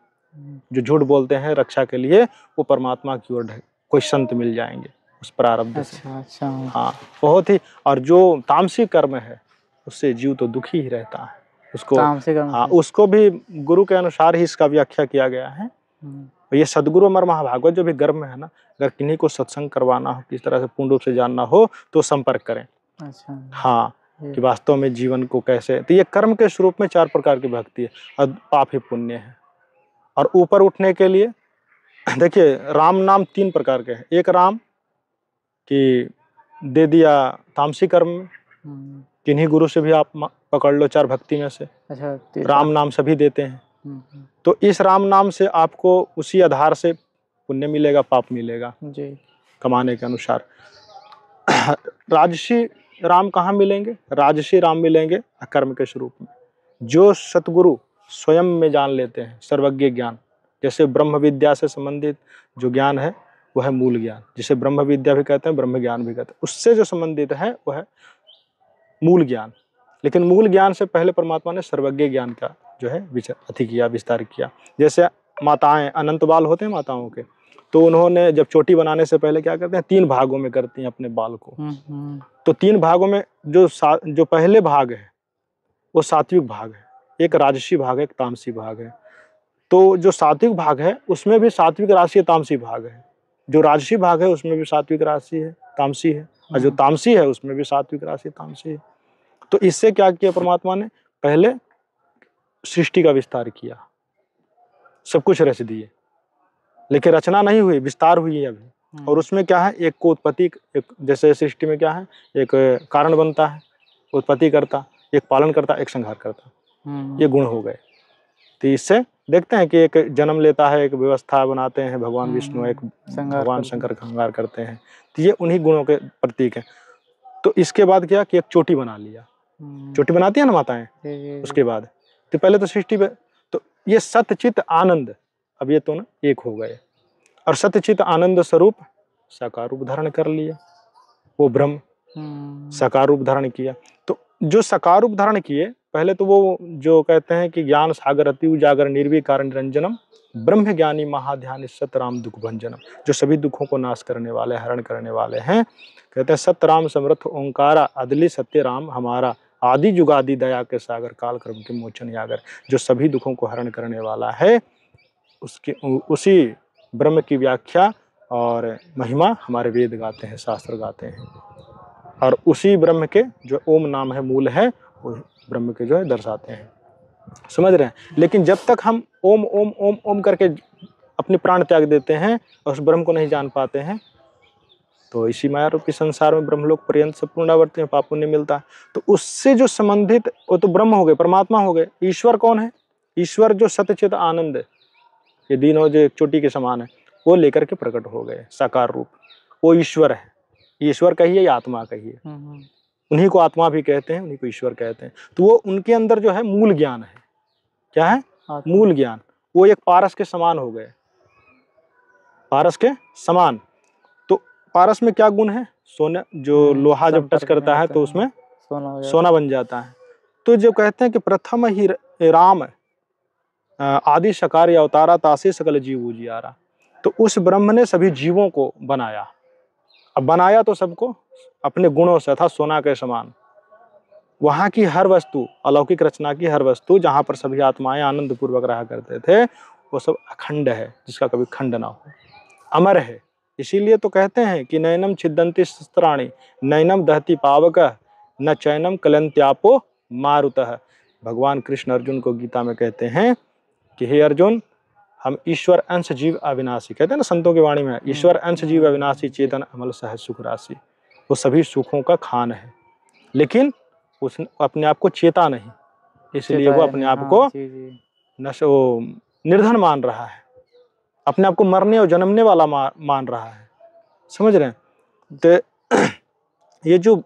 जो झूठ बोलते हैं रक्षा के लिए, वो परमात्मा की ओर कोई संत मिल जाएंगे उस प्रारब्ध से। अच्छा। हाँ, बहुत ही। और जो तामसिक कर्म है उससे जीव तो दुखी ही रहता है। उसको, हाँ, उसको भी गुरु के अनुसार ही इसका व्याख्या किया गया है। ये सदगुरु अमर महाभागवत जो भी गर्भ में है ना, अगर किन्हीं को सत्संग करवाना हो, किस तरह से पूर्ण रूप से जानना हो, तो संपर्क करें। अच्छा। हाँ, कि वास्तव में जीवन को कैसे, तो ये कर्म के स्वरूप में 4 प्रकार की भक्ति है, और पाप ही पुण्य है। और ऊपर उठने के लिए देखिए, राम नाम 3 प्रकार के हैं। एक राम कि दे दिया तामसी कर्म में, किन्हीं गुरु से भी आप पकड़ लो 4 भक्ति में से। अच्छा, राम नाम सभी देते हैं। तो इस राम नाम से आपको उसी आधार से पुण्य मिलेगा, पाप मिलेगा जी, कमाने के अनुसार। राजसी राम कहाँ मिलेंगे? राजसी राम मिलेंगे अकर्म के स्वरूप में, जो सतगुरु स्वयं में जान लेते हैं, सर्वज्ञ ज्ञान। जैसे ब्रह्म विद्या से संबंधित जो ज्ञान है वह है मूल ज्ञान, जिसे ब्रह्म विद्या भी कहते हैं, ब्रह्म ज्ञान भी कहते हैं। उससे जो संबंधित है वह है मूल ज्ञान। लेकिन मूल ज्ञान से पहले परमात्मा ने सर्वज्ञ ज्ञान का जो है विस्तार किया। जैसे माताएं, अनंत बाल होते हैं माताओं के, तो उन्होंने जब चोटी बनाने से पहले क्या करते हैं? 3 भागों में करती हैं अपने बाल को। तो 3 भागों में जो पहले भाग है वो सात्विक भाग है, एक राजसी भाग है, एक तामसी भाग है। तो जो सात्विक भाग है उसमें भी सात्विक राशि तामसी भाग है, जो राजसी भाग है उसमें भी सात्विक राशि है, तामसी है, और जो तामसी है उसमें भी सात्विक राशि तामसी है। तो इससे क्या किया परमात्मा ने? पहले सृष्टि का विस्तार किया, सब कुछ रच दिए, लेकिन रचना नहीं हुई, विस्तार हुई है अभी। और उसमें क्या है? एक को उत्पत्ति, एक जैसे सृष्टि में क्या है, एक कारण बनता है, उत्पत्ति करता, एक पालन करता, एक संहार करता, ये गुण हो गए। तो इससे देखते हैं कि एक जन्म लेता है, एक व्यवस्था बनाते हैं भगवान विष्णु, एक भगवान शंकर संहार करते हैं। तो ये उन्हीं गुणों के प्रतीक है। तो इसके बाद क्या कि एक चोटी बना लिया, चोटी बनाती है ना माताएं, उसके बाद तो पहले तो सृष्टि पे, तो ये सतचित आनंद, अब ये तो ना एक हो गए, और सतचित आनंद स्वरूप साकार रूप धारण कर लिया, वो ब्रह्म साकार रूप धारण किया। तो जो साकार रूप धारण किए पहले तो वो जो कहते हैं कि ज्ञान सागर अति उजागर निर्विकार निरंजनम ब्रह्म ज्ञानी महाध्यान सतराम दुख भंजनम, जो सभी दुखों को नाश करने वाले, हरण करने वाले हैं। कहते हैं सतराम समर्थ ओंकारा अदली सत्य राम हमारा, आदि जुगादि दया के सागर काल कर्म के मोचन यागर, जो सभी दुखों को हरण करने वाला है, उसके उसी ब्रह्म की व्याख्या और महिमा हमारे वेद गाते हैं, शास्त्र गाते हैं। और उसी ब्रह्म के जो ओम नाम है, मूल है, वो ब्रह्म के जो है दर्शाते हैं। समझ रहे हैं? लेकिन जब तक हम ओम ओम ओम ओम करके अपने प्राण त्याग देते हैं और उस ब्रह्म को नहीं जान पाते हैं, तो इसी माया रूपी संसार में ब्रह्मलोक पर्यंत से पुनरावर्ती में पाप पुण्य मिलता है। तो उससे जो संबंधित, वो तो ब्रह्म हो गए, परमात्मा हो गए। ईश्वर कौन है? ईश्वर जो सत्यचित आनंद है, ये तीनों जो एक चोटी के समान है, वो लेकर के प्रकट हो गए साकार रूप, वो ईश्वर है। ईश्वर कहिए या आत्मा कहिए, उन्हीं को आत्मा भी कहते हैं, उन्हीं को ईश्वर कहते हैं। तो वो उनके अंदर जो है मूल ज्ञान है। क्या है? मूल ज्ञान। वो एक पारस के समान हो गए, पारस के समान। तो पारस में क्या गुण है? सोना, जो लोहा जब टच करता है तो उसमें सोना बन जाता है। तो जो कहते हैं कि प्रथम ही राम आदि शकार अवतारा तासे सकल जीव उजियारा, तो उस ब्रह्म ने सभी जीवों को बनाया। अब बनाया तो सबको अपने गुणों से था, सोना के समान। वहाँ की हर वस्तु, अलौकिक रचना की हर वस्तु, जहाँ पर सभी आत्माएं आनंद पूर्वक रहा करते थे, वो सब अखंड है, जिसका कभी खंड ना हो, अमर है। इसीलिए तो कहते हैं कि नैनम छिदंती शस्त्राणि नैनम दहती पावक न चैनम कलंत्यापो मारुतः। भगवान कृष्ण अर्जुन को गीता में कहते हैं कि हे अर्जुन, हम ईश्वर अंश जीव अविनाशी, कहते हैं ना संतों की वाणी में, ईश्वर अंश जीव अविनाशी चेतन अमल सहज सुख राशि। वो सभी सुखों का खान है, लेकिन उसने अपने आप को चेता नहीं, इसलिए वो अपने आप को निर्धन मान रहा है, अपने आप को मरने और जन्मने वाला मान रहा है। समझ रहे हैं? तो ये जो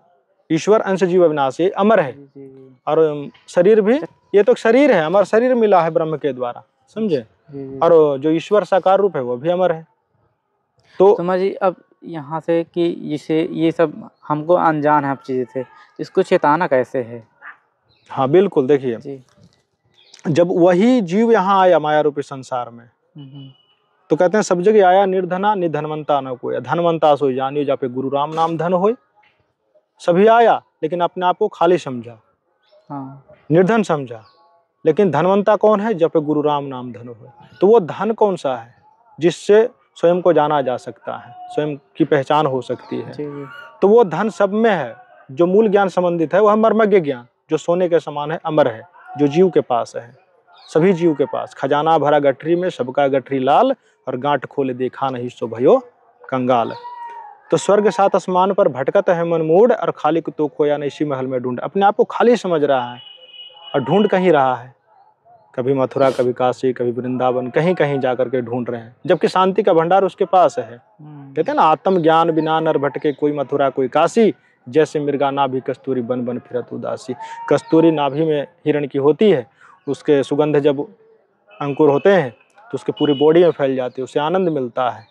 ईश्वर अंश जीव अविनाशी अमर है, और शरीर भी, ये तो शरीर है, अमर शरीर मिला है ब्रह्म के द्वारा, समझे? और जो ईश्वर साकार रूप है वो भी अमर है। तो समझ जी, अब यहाँ से कि जिसे ये सब हमको अनजान है अब चीजें थे, इसको चेताना कैसे है? हाँ बिल्कुल, देखिए जब वही जीव यहाँ आया माया रूपी संसार में, तो कहते हैं सब जगह आया निर्धना निधनवंता न कोई, धनवंता सो जानियो जापे गुरु राम नाम धन होय। सभी आया लेकिन अपने आप को खाली समझा, निर्धन समझा, लेकिन धनवंता कौन है? जपे गुरु राम नाम धन होय। तो वो धन कौन सा है? जिससे स्वयं को जाना जा सकता है, स्वयं की पहचान हो सकती है। तो वो धन सब में है। जो मूल ज्ञान संबंधित है वह मर्मज्ञ ज्ञान, जो सोने के समान है, अमर है, जो जीव के पास है, सभी जीव के पास। खजाना भरा गठरी में सबका गठरी लाल, और गांठ खोले देखा नहीं सो भयो कंगाल। तो स्वर्ग सात आसमान पर भटकत है मन मूड, और खाली तो खोया नहीं इसी महल में ढूंढ। अपने आप को खाली समझ रहा है और ढूंढ कहीं रहा है, कभी मथुरा, कभी काशी, कभी वृंदावन, कहीं कहीं जाकर के ढूंढ रहे हैं, जबकि शांति का भंडार उसके पास है। कहते हैं ना, आत्म ज्ञान बिना नर भटके, कोई मथुरा कोई काशी, जैसे मृगा नाभि कस्तूरी बन बन फिरत उदासी। कस्तूरी नाभि में हिरण की होती है, उसके सुगंध जब अंकुर होते हैं तो उसके पूरी बॉडी में फैल जाती है, उसे आनंद मिलता है।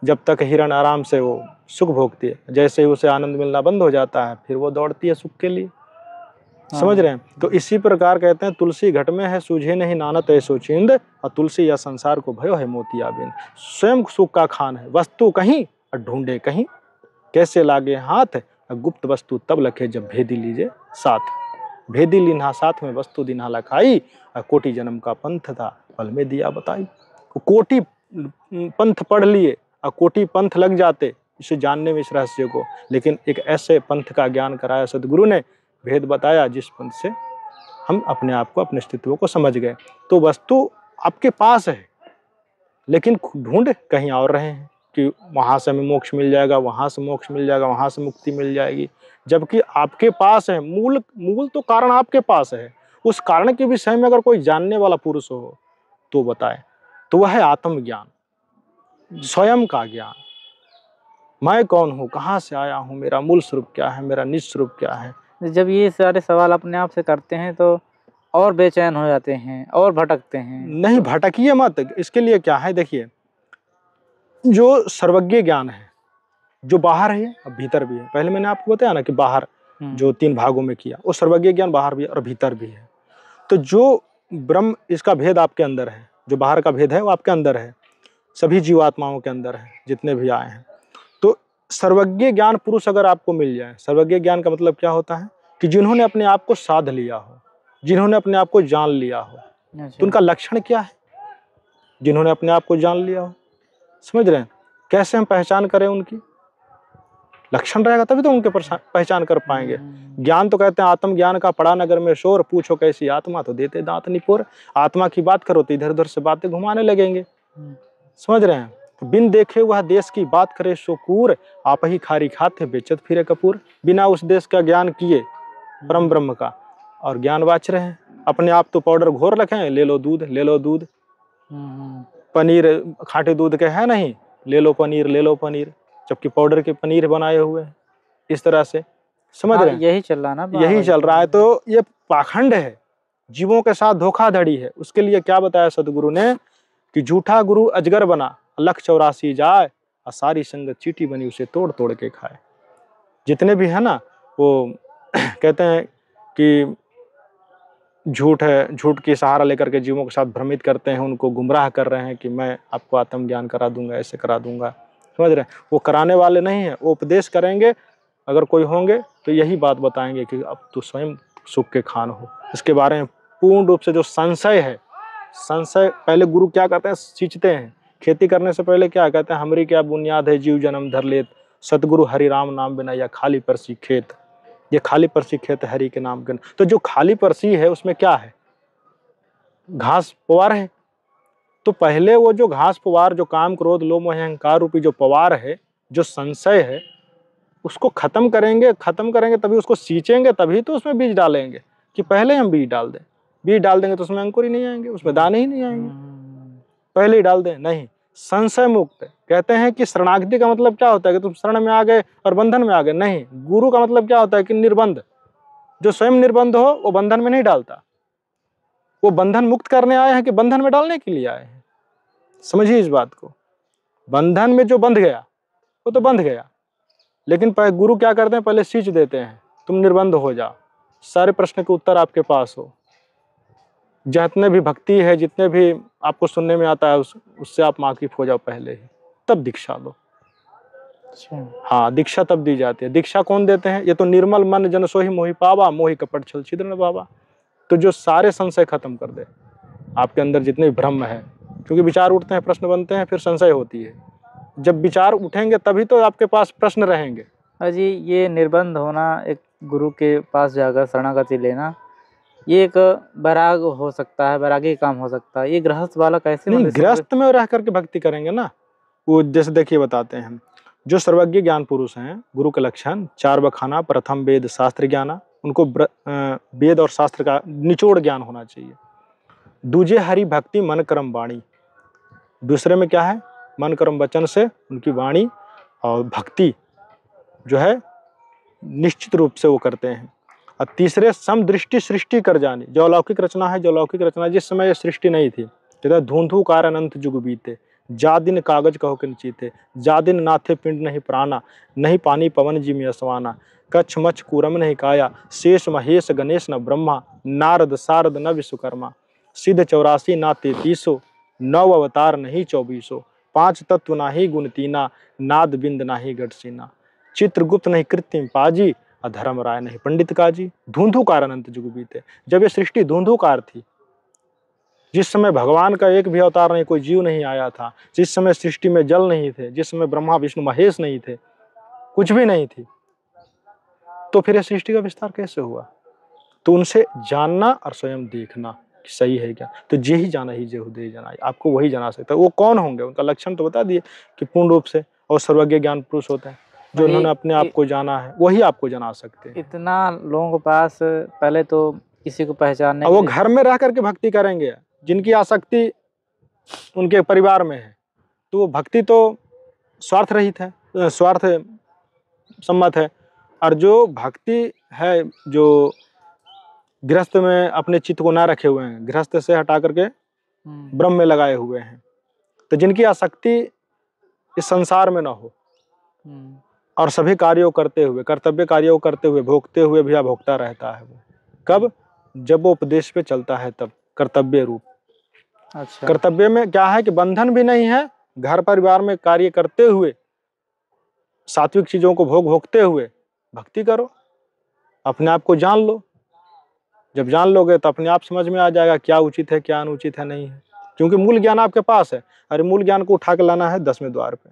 जब तक हिरण आराम से वो सुख भोगती है, जैसे ही उसे आनंद मिलना बंद हो जाता है, फिर वो दौड़ती है सुख के लिए। समझ रहे हैं? तो इसी प्रकार कहते हैं तुलसी घट में है सूझे नहीं नानत ऐसो चिंद, और तुलसी या संसार को भयो है मोतियाबिंद। स्वयं सुख का खान है, वस्तु कहीं और ढूंढे कहीं, कैसे लागे हाथ, गुप्त वस्तु तब लखे जब भेदी लीजे साथ। भेदी लीन्हा साथ में वस्तु दिन्हा लखाई, कोटि जन्म का पंथ था पल में दिया बताई। कोटि पंथ पढ़ लिए और कोटि पंथ लग जाते इसे जानने में, इस रहस्य को, लेकिन एक ऐसे पंथ का ज्ञान कराया सदगुरु ने, भेद बताया जिस पंथ से हम अपने आप को, अपने अस्तित्व को समझ गए। तो वस्तु आपके पास है, लेकिन ढूंढ कहीं और रहे हैं कि वहाँ से हमें मोक्ष मिल जाएगा, वहाँ से मोक्ष मिल जाएगा, वहाँ से मुक्ति मिल जाएगी, जबकि आपके पास है। मूल तो कारण आपके पास है। उस कारण के विषय में अगर कोई जानने वाला पुरुष हो तो बताए, तो वह है आत्मज्ञान, स्वयं का ज्ञान। मैं कौन हूँ, कहाँ से आया हूँ, मेरा मूल स्वरूप क्या है, मेरा निज स्वरूप क्या है। जब ये सारे सवाल अपने आप से करते हैं तो और बेचैन हो जाते हैं और भटकते हैं। नहीं, भटकिए मत। इसके लिए क्या है, देखिए, जो सर्वज्ञ ज्ञान है, जो बाहर है अब भीतर भी है। पहले मैंने आपको बताया ना कि बाहर जो 3 भागों में किया, वो सर्वज्ञ ज्ञान बाहर भी है और भीतर भी है। तो जो ब्रह्म, इसका भेद आपके अंदर है, जो बाहर का भेद है वो आपके अंदर है, सभी जीवात्माओं के अंदर है जितने भी आए हैं। तो सर्वज्ञ ज्ञान पुरुष अगर आपको मिल जाए, सर्वज्ञ ज्ञान का मतलब क्या होता है कि जिन्होंने अपने आप को साध लिया हो, जिन्होंने अपने आप को जान लिया हो। तो उनका लक्षण क्या है? जिन्होंने अपने आप को जान लिया हो, समझ रहे हैं? कैसे हम पहचान करें उनकी? लक्षण रहेगा तभी तो उनके पहचान कर पाएंगे। ज्ञान तो कहते हैं आत्मज्ञान का पड़ा नगर में शोर, पूछो कैसी आत्मा तो देते दांत निपोर। आत्मा की बात करो तो इधर उधर से बातें घुमाने लगेंगे, समझ रहे हैं? तो बिन देखे वह देश की बात करे सो कूर, आप ही खारी खाते बेचत फिरे कपूर। बिना उस देश का ज्ञान किए परम ब्रह्म का, और ज्ञान बाच रहे हैं। अपने आप तो पाउडर घोर रखे हैं, ले लो दूध, ले लो दूध। पनीर खाटे दूध के है नहीं, ले लो पनीर, ले लो पनीर, जबकि पाउडर के पनीर बनाए हुए हैं। इस तरह से समझ रहे हैं? यही चल रहा ना, यही चल रहा है। तो ये पाखंड है, जीवों के साथ धोखाधड़ी है। उसके लिए क्या बताया सदगुरु ने कि झूठा गुरु अजगर बना, लख 84 जाए, और सारी संगत चीटी बनी उसे तोड़ तोड़ के खाए। जितने भी है ना वो कहते हैं कि झूठ है, झूठ की सहारा लेकर के जीवों के साथ भ्रमित करते हैं, उनको गुमराह कर रहे हैं कि मैं आपको आत्मज्ञान करा दूंगा, ऐसे करा दूंगा, समझ रहे हैं? वो कराने वाले नहीं है, वो उपदेश करेंगे अगर कोई होंगे तो यही बात बताएंगे कि अब तू स्वयं सुख के खान हो। इसके बारे में पूर्ण रूप से जो संशय है, संशय पहले गुरु क्या करते हैं, सींचते हैं। खेती करने से पहले क्या कहते हैं, हमारी क्या बुनियाद है, जीव जन्म धर लेत, सतगुरु हरि राम नाम बिना या खाली परसी खेत। ये खाली परसी खेत हरि के नाम के। तो जो खाली परसी है उसमें क्या है, घास पुआर है। तो पहले वो जो घास पुआर, जो काम क्रोध लोभ मोह अहंकार रूपी जो पवार है, जो संशय है, उसको खत्म करेंगे तभी उसको सींचेंगे, तभी तो उसमें बीज डालेंगे। कि पहले हम बीज डाल दें, बीज डाल देंगे तो उसमें अंकुर ही नहीं आएंगे, उसमें दाने ही नहीं आएंगे। पहले ही डाल दें, नहीं। संशय मुक्त कहते हैं कि शरणागति का मतलब क्या होता है कि तुम शरण में आ गए और बंधन में आ गए, नहीं। गुरु का मतलब क्या होता है कि निर्बंध। जो स्वयं निर्बंध हो वो बंधन में नहीं डालता। वो बंधन मुक्त करने आए हैं कि बंधन में डालने के लिए आए हैं? समझिए इस बात को। बंधन में जो बंध गया वो तो बंध गया, लेकिन गुरु क्या करते हैं, पहले सींच देते हैं, तुम निर्बंध हो जाओ, सारे प्रश्न के उत्तर आपके पास हो। जितने भी भक्ति है, जितने भी आपको सुनने में आता है, उससे आप वाकिफ हो जाओ पहले ही, तब दीक्षा लो। हाँ, दीक्षा तब दी जाती है। दीक्षा कौन देते हैं? ये तो निर्मल मन जन सोहि मोहि पावा, मोहि कपट छल छिद्र न बाबा। तो जो सारे संशय खत्म कर दे, आपके अंदर जितने भी भ्रम है, क्योंकि विचार उठते हैं, प्रश्न बनते हैं, फिर संशय होती है। जब विचार उठेंगे तभी तो आपके पास प्रश्न रहेंगे। अजी, ये निर्बंध होना, एक गुरु के पास जाकर शरणागति लेना, ये एक वैराग हो सकता है, वैरागी काम हो सकता है। ये गृहस्थ वाला कैसे? नहीं, गृहस्थ में रह करके भक्ति करेंगे ना। वो जैसे देखिए बताते हैं हम, जो सर्वज्ञ ज्ञान पुरुष हैं, गुरु के लक्षण 4 बखाना, प्रथम वेद शास्त्र ज्ञान, उनको वेद और शास्त्र का निचोड़ ज्ञान होना चाहिए। दूजे हरि भक्ति मन कर्म वाणी, दूसरे में क्या है, मन कर्म वचन से उनकी वाणी और भक्ति जो है निश्चित रूप से वो करते हैं। और तीसरे समदृष्टि सृष्टि कर जानी, जो अलौकिक रचना है, जो अलौकिक रचना जिस समय ये सृष्टि नहीं थी, कहता धूंधू कार अनंत जुग बीते, जा दिन कागज कहो किन चीते, जा दिन नाथे पिंड नहीं प्राणा, नहीं पानी पवन जी में असवाना, कच्छ मच्छ कूरम नहीं काया, शेष महेश गणेश न ब्रह्मा, नारद सारद न विश्वकर्मा, सिद्ध 84 ना 33, 9 अवतार नहीं 24, 5 तत्व नाही गुण तीना, नाद बिंद नाही गढ़सीना, चित्रगुप्त नहीं कृत्रिम पाजी, अधर्म राय नहीं पंडित काजी, धूंधुकार अनंत जुग बीते। जब ये सृष्टि धूंधुकार थी, जिस समय भगवान का एक भी अवतार नहीं, कोई जीव नहीं आया था, जिस समय सृष्टि में जल नहीं थे, जिस समय ब्रह्मा विष्णु महेश नहीं थे, कुछ भी नहीं थी, तो फिर सृष्टि का विस्तार कैसे हुआ? तो उनसे जानना और स्वयं देखना कि सही है क्या। तो जे ही जाना ही जे हृदय जाना, आपको वही जाना सकता है। वो कौन होंगे, उनका लक्षण तो बता दिए कि पूर्ण रूप से और सर्वज्ञ ज्ञान पुरुष होते हैं, जो उन्होंने अपने आप को जाना है, वही आपको जना सकते हैं। इतना लोगों के पास पहले तो किसी को पहचानने, वो घर में रह करके भक्ति करेंगे, जिनकी आसक्ति उनके परिवार में है, तो वो भक्ति तो स्वार्थ रहित है, स्वार्थ सम्मत है। और जो भक्ति है, जो गृहस्थ में अपने चित्त को ना रखे हुए हैं, गृहस्थ से हटा करके ब्रह्म में लगाए हुए हैं, तो जिनकी आसक्ति इस संसार में ना हो, और सभी कार्यों करते हुए, कर्तव्य कार्यों करते हुए, भोगते हुए भी अभोक्ता रहता है वो। कब? जब वो उपदेश पे चलता है तब, कर्तव्य रूप। अच्छा। कर्तव्य में क्या है कि बंधन भी नहीं है, घर परिवार में कार्य करते हुए, सात्विक चीजों को भोगते हुए भक्ति करो, अपने आप को जान लो। जब जान लोगे तो अपने आप समझ में आ जाएगा क्या उचित है, क्या अनुचित है, नहीं है, क्योंकि मूल ज्ञान आपके पास है। अरे मूल ज्ञान को उठा के लाना है 10वें द्वार पे।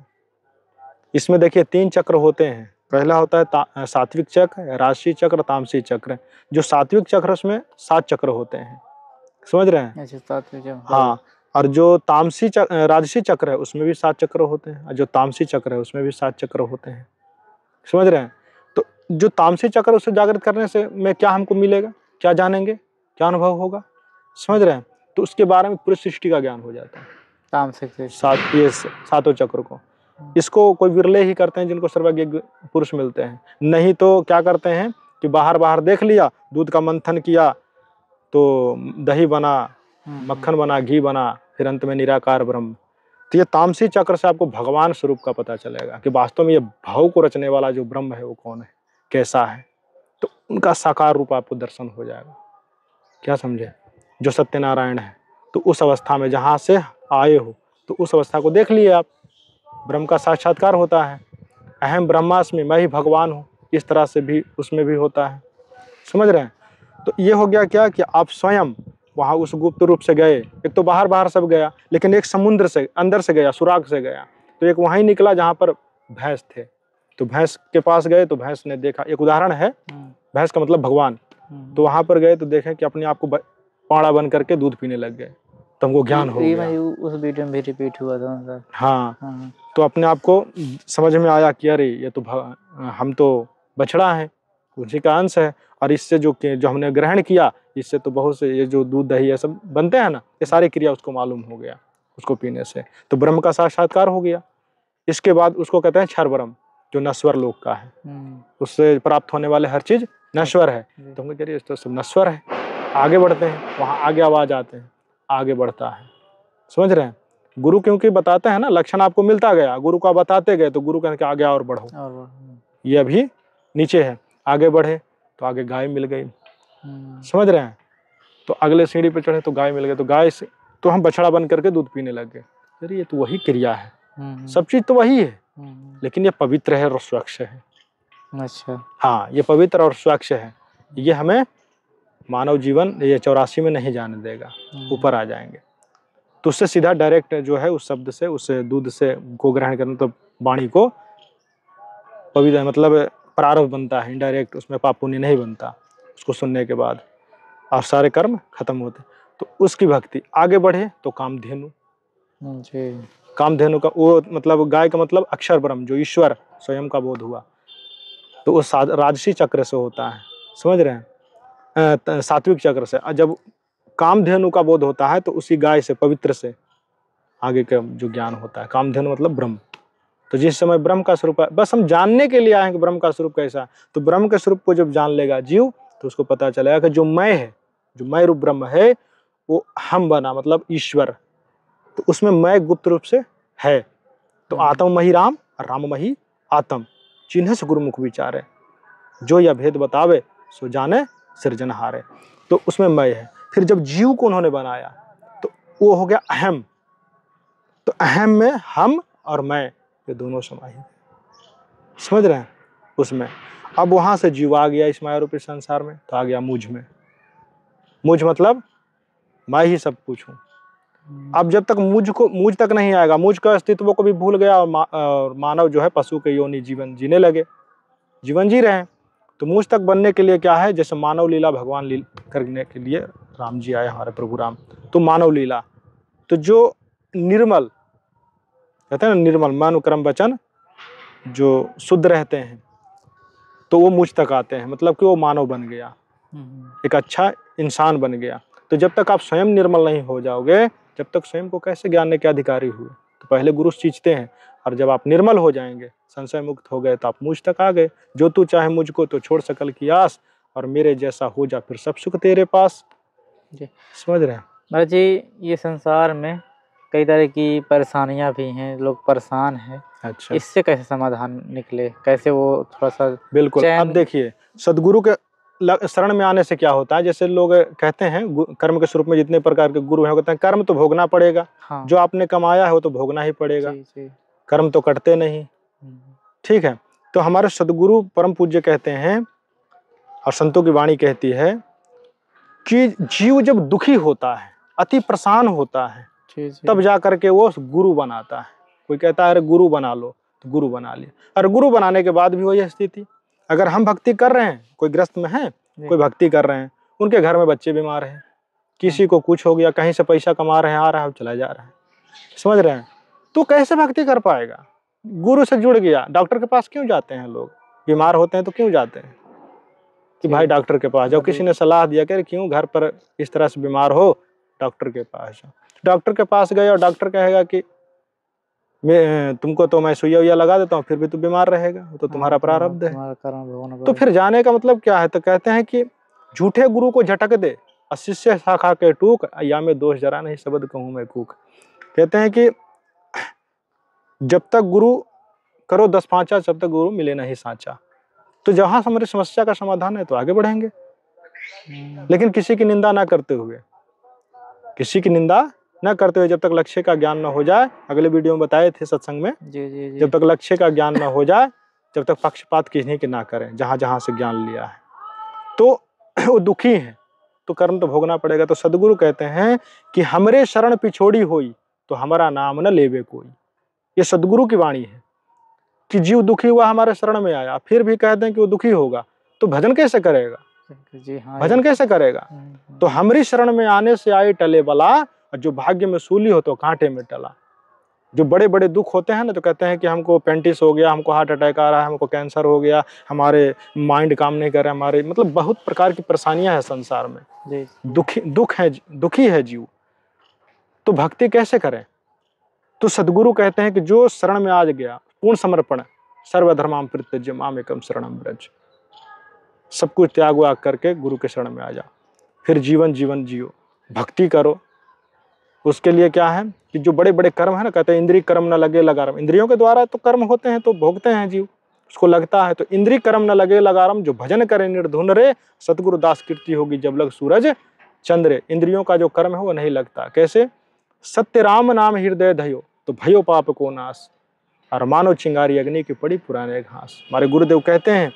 इसमें देखिए 3 चक्र होते हैं। पहला होता है सात्विक चक्र, राजसी चक्र, तामसी चक्र। जो सात्विक चक्र उसमें 7 चक्र होते हैं, समझ रहे हैं? अच्छा, सात्विक चक्र। हाँ, और जो राजसी चक्र है उसमें भी 7 चक्र होते हैं, और जो तामसी चक्र है उसमें भी 7 चक्र होते हैं, समझ रहे हैं? तो जो तामसी चक्र उसे जागृत करने से में क्या हमको मिलेगा, क्या जानेंगे, क्या अनुभव होगा, समझ रहे हैं? तो उसके बारे में पूरी सृष्टि का ज्ञान हो जाता है। तामसिक से। ये 7 चक्र को, इसको कोई विरले ही करते हैं जिनको सर्वज्ञ पुरुष मिलते हैं। नहीं तो क्या करते हैं कि बाहर देख लिया, दूध का मंथन किया तो दही बना, मक्खन बना, घी बना, फिर अंत में निराकार ब्रह्म। तो ये तामसी चक्र से आपको भगवान स्वरूप का पता चलेगा कि वास्तव में ये भाव को रचने वाला जो ब्रह्म है वो कौन है, कैसा है। तो उनका साकार रूप आपको दर्शन हो जाएगा। क्या समझे? जो सत्यनारायण है, तो उस अवस्था में जहाँ से आए हो तो उस अवस्था को देख लिए आप। ब्रह्म का साक्षात्कार होता है। अहम ब्रह्मास्मि, मैं ही भगवान हूँ, इस तरह से भी उसमें भी होता है, समझ रहे हैं? तो ये हो गया क्या कि आप स्वयं वहाँ उस गुप्त रूप से गए। एक तो बाहर सब गया, लेकिन एक समुद्र से अंदर से गया, सुराग से गया। तो एक वहीं निकला जहाँ पर भैंस थे, तो भैंस के पास गए तो भैंस ने देखा, एक उदाहरण है, भैंस का मतलब भगवान। तो वहाँ पर गए तो देखें कि अपने आप को पाड़ा बन करके दूध पीने लग गए, तो हमको ज्ञान हो गया। उस वीडियो में भी रिपीट हुआ था। हाँ, तो अपने आप को समझ में आया कि अरे ये तो हम तो बछड़ा हैं, उसी का अंश है, और इससे जो हमने ग्रहण किया, इससे तो बहुत से ये जो दूध दही ये सब बनते हैं ना, ये सारी क्रिया उसको मालूम हो गया उसको पीने से। तो ब्रह्म का साक्षात्कार हो गया। इसके बाद उसको कहते हैं क्षर ब्रह्म, जो नश्वर लोक का है, उससे प्राप्त होने वाले हर चीज नश्वर है। तो हम कह रहे तो सब नश्वर है। आगे बढ़ते हैं, वहाँ आगे आवाज आते हैं, आगे बढ़ता है, समझ रहे हैं? गुरु क्योंकि बताते हैं ना, लक्षण आपको मिलता गया, गुरु का बताते गए, तो गुरु कहने के आगे और बढ़ो, ये अभी नीचे है, आगे बढ़े तो आगे गाय मिल गई, समझ रहे हैं? तो अगले सीढ़ी पे चढ़े तो गाय मिल गई, तो गाय से तो हम बछड़ा बन करके दूध पीने लग गए। अरे ये तो वही क्रिया है, सब चीज तो वही है, लेकिन ये पवित्र है और स्वच्छ है। अच्छा, हाँ, ये पवित्र और स्वच्छ है, ये हमें मानव जीवन ये 84 में नहीं जाने देगा, ऊपर आ जाएंगे। तो उससे सीधा डायरेक्ट जो है उस शब्द से, उस दूध से को ग्रहण करना, तो वाणी को पवित्र मतलब प्रारब्ध बनता है, इनडायरेक्ट उसमें पाप पुण्य नहीं बनता उसको सुनने के बाद, और सारे कर्म खत्म होते। तो उसकी भक्ति आगे बढ़े तो कामधेनु, कामधेनु का वो मतलब गाय का मतलब अक्षर ब्रह्म, जो ईश्वर स्वयं का बोध हुआ, तो वो राजसी चक्र से होता है, समझ रहे हैं? सात्विक चक्र से। जब कामधेनु का बोध होता है तो उसी गाय से, पवित्र से आगे का जो ज्ञान होता है। कामधेनु मतलब ब्रह्म। तो जिस समय ब्रह्म का स्वरूप है, बस हम जानने के लिए आए हैं कि ब्रह्म का स्वरूप कैसा है। तो ब्रह्म के स्वरूप को जब जान लेगा जीव, तो उसको पता चलेगा कि जो मैं है, जो मैं रूप ब्रह्म है, वो हम बना मतलब ईश्वर। तो उसमें मैं गुप्त रूप से है। तो आत्ममहि राम और राममहि आत्म, चिन्ह से गुरुमुख विचारे, जो यह भेद बतावे सो जाने सृजनहारे। तो उसमें मैं है। फिर जब जीव को उन्होंने बनाया तो वो हो गया अहम। तो अहम में हम और मैं ये दोनों समाहित, समझ रहे हैं? उसमें अब वहां से जीव आ गया इस माया रूपी संसार में, तो आ गया मुझ में। मुझ मतलब मैं ही सब कुछ हूँ। अब जब तक मुझ तक नहीं आएगा, मुझ का अस्तित्व को भी भूल गया, और मानव जो है पशु के योनि जीवन जीने लगे, जीवन जी रहे हैं। तो मुझ तक बनने के लिए क्या है, जैसे मानव लीला भगवान लीला करने के लिए राम जी आए, हमारे प्रभु राम। तो मानव लीला, तो जो निर्मल कहते हैं ना, निर्मल मन कर्म वचन जो शुद्ध रहते हैं, तो वो मुझ तक आते हैं, मतलब कि वो मानव बन गया, एक अच्छा इंसान बन गया। तो जब तक आप स्वयं निर्मल नहीं हो जाओगे, जब तक स्वयं को कैसे जानने के अधिकारी हुए? तो पहले गुरु सींचते हैं, और जब आप निर्मल हो जाएंगे, संशय मुक्त हो गए, तो आप मुझ तक आ गए। जो तू चाहे मुझको तो छोड़ सकल की आस, और मेरे जैसा हो जा फिर सब सुख तेरे पास। जी, समझ रहे हैं? महाराज जी, ये संसार में कई तरह की परेशानियां भी हैं, लोग परेशान हैं, अच्छा, इससे कैसे समाधान निकले, कैसे वो थोड़ा सा बिल्कुल। अब देखिए, सदगुरु के शरण में आने से क्या होता है, जैसे लोग कहते हैं कर्म के स्वरूप में जितने प्रकार के गुरु हैं, वो कहते हैं कर्म तो भोगना पड़ेगा। हाँ। जो आपने कमाया है वो तो भोगना ही पड़ेगा। जी, जी। कर्म तो कटते नहीं। ठीक है। तो हमारे सदगुरु परम पूज्य कहते हैं और संतों की वाणी कहती है कि जीव जब दुखी होता है, अति परेशान होता है, जी, जी। तब जा करके वो गुरु बनाता है। कोई कहता है अरे गुरु बना लो, तो गुरु बना लिया। और गुरु बनाने के बाद भी वही स्थिति। अगर हम भक्ति कर रहे हैं, कोई ग्रस्त में है, कोई भक्ति कर रहे हैं, उनके घर में बच्चे बीमार हैं, किसी को कुछ हो गया, कहीं से पैसा कमा रहे हैं, आ रहा है चला जा रहा है, समझ रहे हैं, तो कैसे भक्ति कर पाएगा? गुरु से जुड़ गया। डॉक्टर के पास क्यों जाते हैं लोग? बीमार होते हैं तो क्यों जाते हैं कि भाई डॉक्टर के पास जाओ? किसी ने सलाह दिया कि क्यों घर पर इस तरह से बीमार हो, डॉक्टर के पास जाओ। डॉक्टर के पास गए और डॉक्टर कहेगा कि तुमको तो मैं सुइया उइया लगा देता हूँ, फिर भी तू बीमार रहेगा, तो तुम्हारा प्रारब्ध है। तो फिर जाने का मतलब क्या है? तो कहते हैं कि झूठे गुरु को झटक दे, अशिष्य शाखा के टूक, या में दोष जरा नहीं शब्द कहूँ मैं कूक। कहते हैं कि जब तक गुरु करो 10 पांचा, जब तक गुरु मिले नहीं साचा। तो जहां हमारी समस्या का समाधान है तो आगे बढ़ेंगे, लेकिन किसी की निंदा ना करते हुए, किसी की निंदा न करते हुए, जब तक लक्ष्य का ज्ञान न हो जाए। अगले वीडियो में बताए थे सत्संग में, जी, जी, जी। जब तक लक्ष्य का ज्ञान न हो जाए, जब तक पक्षपात किसी की ना करें, जहां जहां से ज्ञान लिया है, तो वो दुखी है, तो कर्म तो भोगना पड़ेगा। तो सदगुरु कहते हैं कि हमरे शरण पिछोड़ी होई, तो हमारा नाम न लेवे कोई। ये सदगुरु की वाणी है कि जीव दुखी हुआ, हमारे शरण में आया, फिर भी कहते हैं कि वो दुखी होगा, तो भजन कैसे करेगा? जी, हाँ, भजन कैसे करेगा? तो हमारी शरण में आने से आए टले बला, और जो भाग्य में सूली हो तो कांटे में टला। जो बड़े बड़े दुख होते हैं ना, तो कहते हैं कि हमको पेंटिस हो गया, हमको हार्ट अटैक आ रहा है, हमको कैंसर हो गया, हमारे माइंड काम नहीं कर रहा है, हमारे मतलब बहुत प्रकार की परेशानियां हैं संसार में। दुखी है जीव, तो भक्ति कैसे करें? तो सदगुरु कहते हैं कि जो शरण में आ गया, पूर्ण समर्पण, सर्वधर्माम परित्यज्य मामेकम शरणम व्रज, सब कुछ त्याग वाग करके गुरु के शरण में आ जा, फिर जीवन जियो, भक्ति करो। उसके लिए क्या है कि जो बड़े बड़े कर्म है ना, कहते हैं इंद्रिय कर्म न लगे लगारम। इंद्रियों के द्वारा तो कर्म होते हैं, तो भोगते हैं जीव, उसको लगता है। तो इंद्रिय कर्म न लगे लगारम, जो भजन करे निर्धुन रे, सतगुरु दास कीर्ति होगी जब लग सूरज चंद्रे। इंद्रियों का जो कर्म है वो नहीं लगता। कैसे? सत्य राम नाम हृदय धयो, तो भयो पाप को नाश, और मानो चिंगारी अग्नि की पड़ी पुराने घास। हमारे गुरुदेव कहते हैं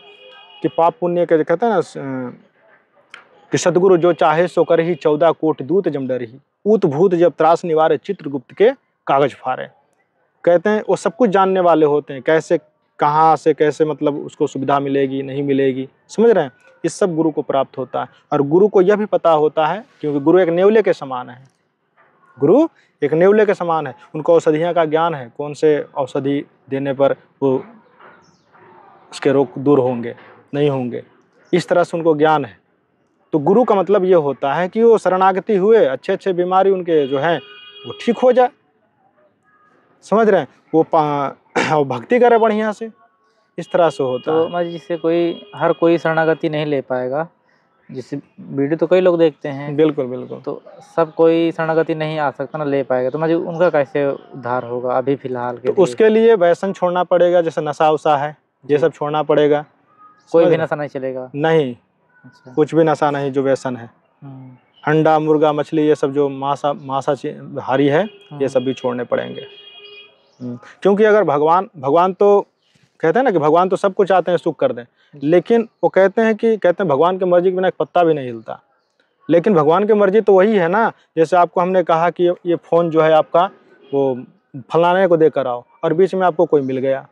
कि पाप पुण्य के कहते हैं ना कि सतगुरु जो चाहे सो कर ही, 14 कोट दूत जम डर ही, ऊत भूत जब त्रास निवारे, चित्रगुप्त के कागज फाड़े। कहते हैं वो सब कुछ जानने वाले होते हैं, कैसे कहाँ से कैसे मतलब उसको सुविधा मिलेगी नहीं मिलेगी, समझ रहे हैं? इस सब गुरु को प्राप्त होता है। और गुरु को यह भी पता होता है, क्योंकि गुरु एक नेवले के समान है। गुरु एक नेवले के समान है, उनको औषधियाँ का ज्ञान है, कौन से औषधि देने पर वो उसके रोग दूर होंगे नहीं होंगे, इस तरह से उनको ज्ञान है। तो गुरु का मतलब ये होता है कि वो शरणागति हुए, अच्छे अच्छे बीमारी उनके जो हैं वो ठीक हो जाए, समझ रहे हैं? वो भक्ति करे बढ़िया से, इस तरह से होता है। तो जिससे हर कोई शरणागति नहीं ले पाएगा, जिससे वीडियो तो कई लोग देखते हैं, बिल्कुल बिल्कुल, तो सब कोई शरणागति नहीं आ सकता ना, ले पाएगा, तो उनका कैसे उद्धार होगा अभी फिलहाल के तो उसके लिए व्यसन छोड़ना पड़ेगा, जैसे नशा उशा है ये सब छोड़ना पड़ेगा। कोई भी नशा नहीं चलेगा? नहीं। अच्छा। कुछ भी नशा नहीं जो व्यसन है। अंडा मुर्गा मछली ये सब जो मांसाहारी है, ये सब भी छोड़ने पड़ेंगे। क्योंकि अगर भगवान तो कहते हैं ना कि भगवान तो सब कुछ चाहते हैं सुख कर दें, लेकिन वो कहते हैं भगवान की मर्जी के बिना एक पत्ता भी नहीं हिलता। लेकिन भगवान की मर्जी तो वही है ना, जैसे आपको हमने कहा कि ये फोन जो है आपका, वो फलाने को देकर आओ, और बीच में आपको कोई मिल गया,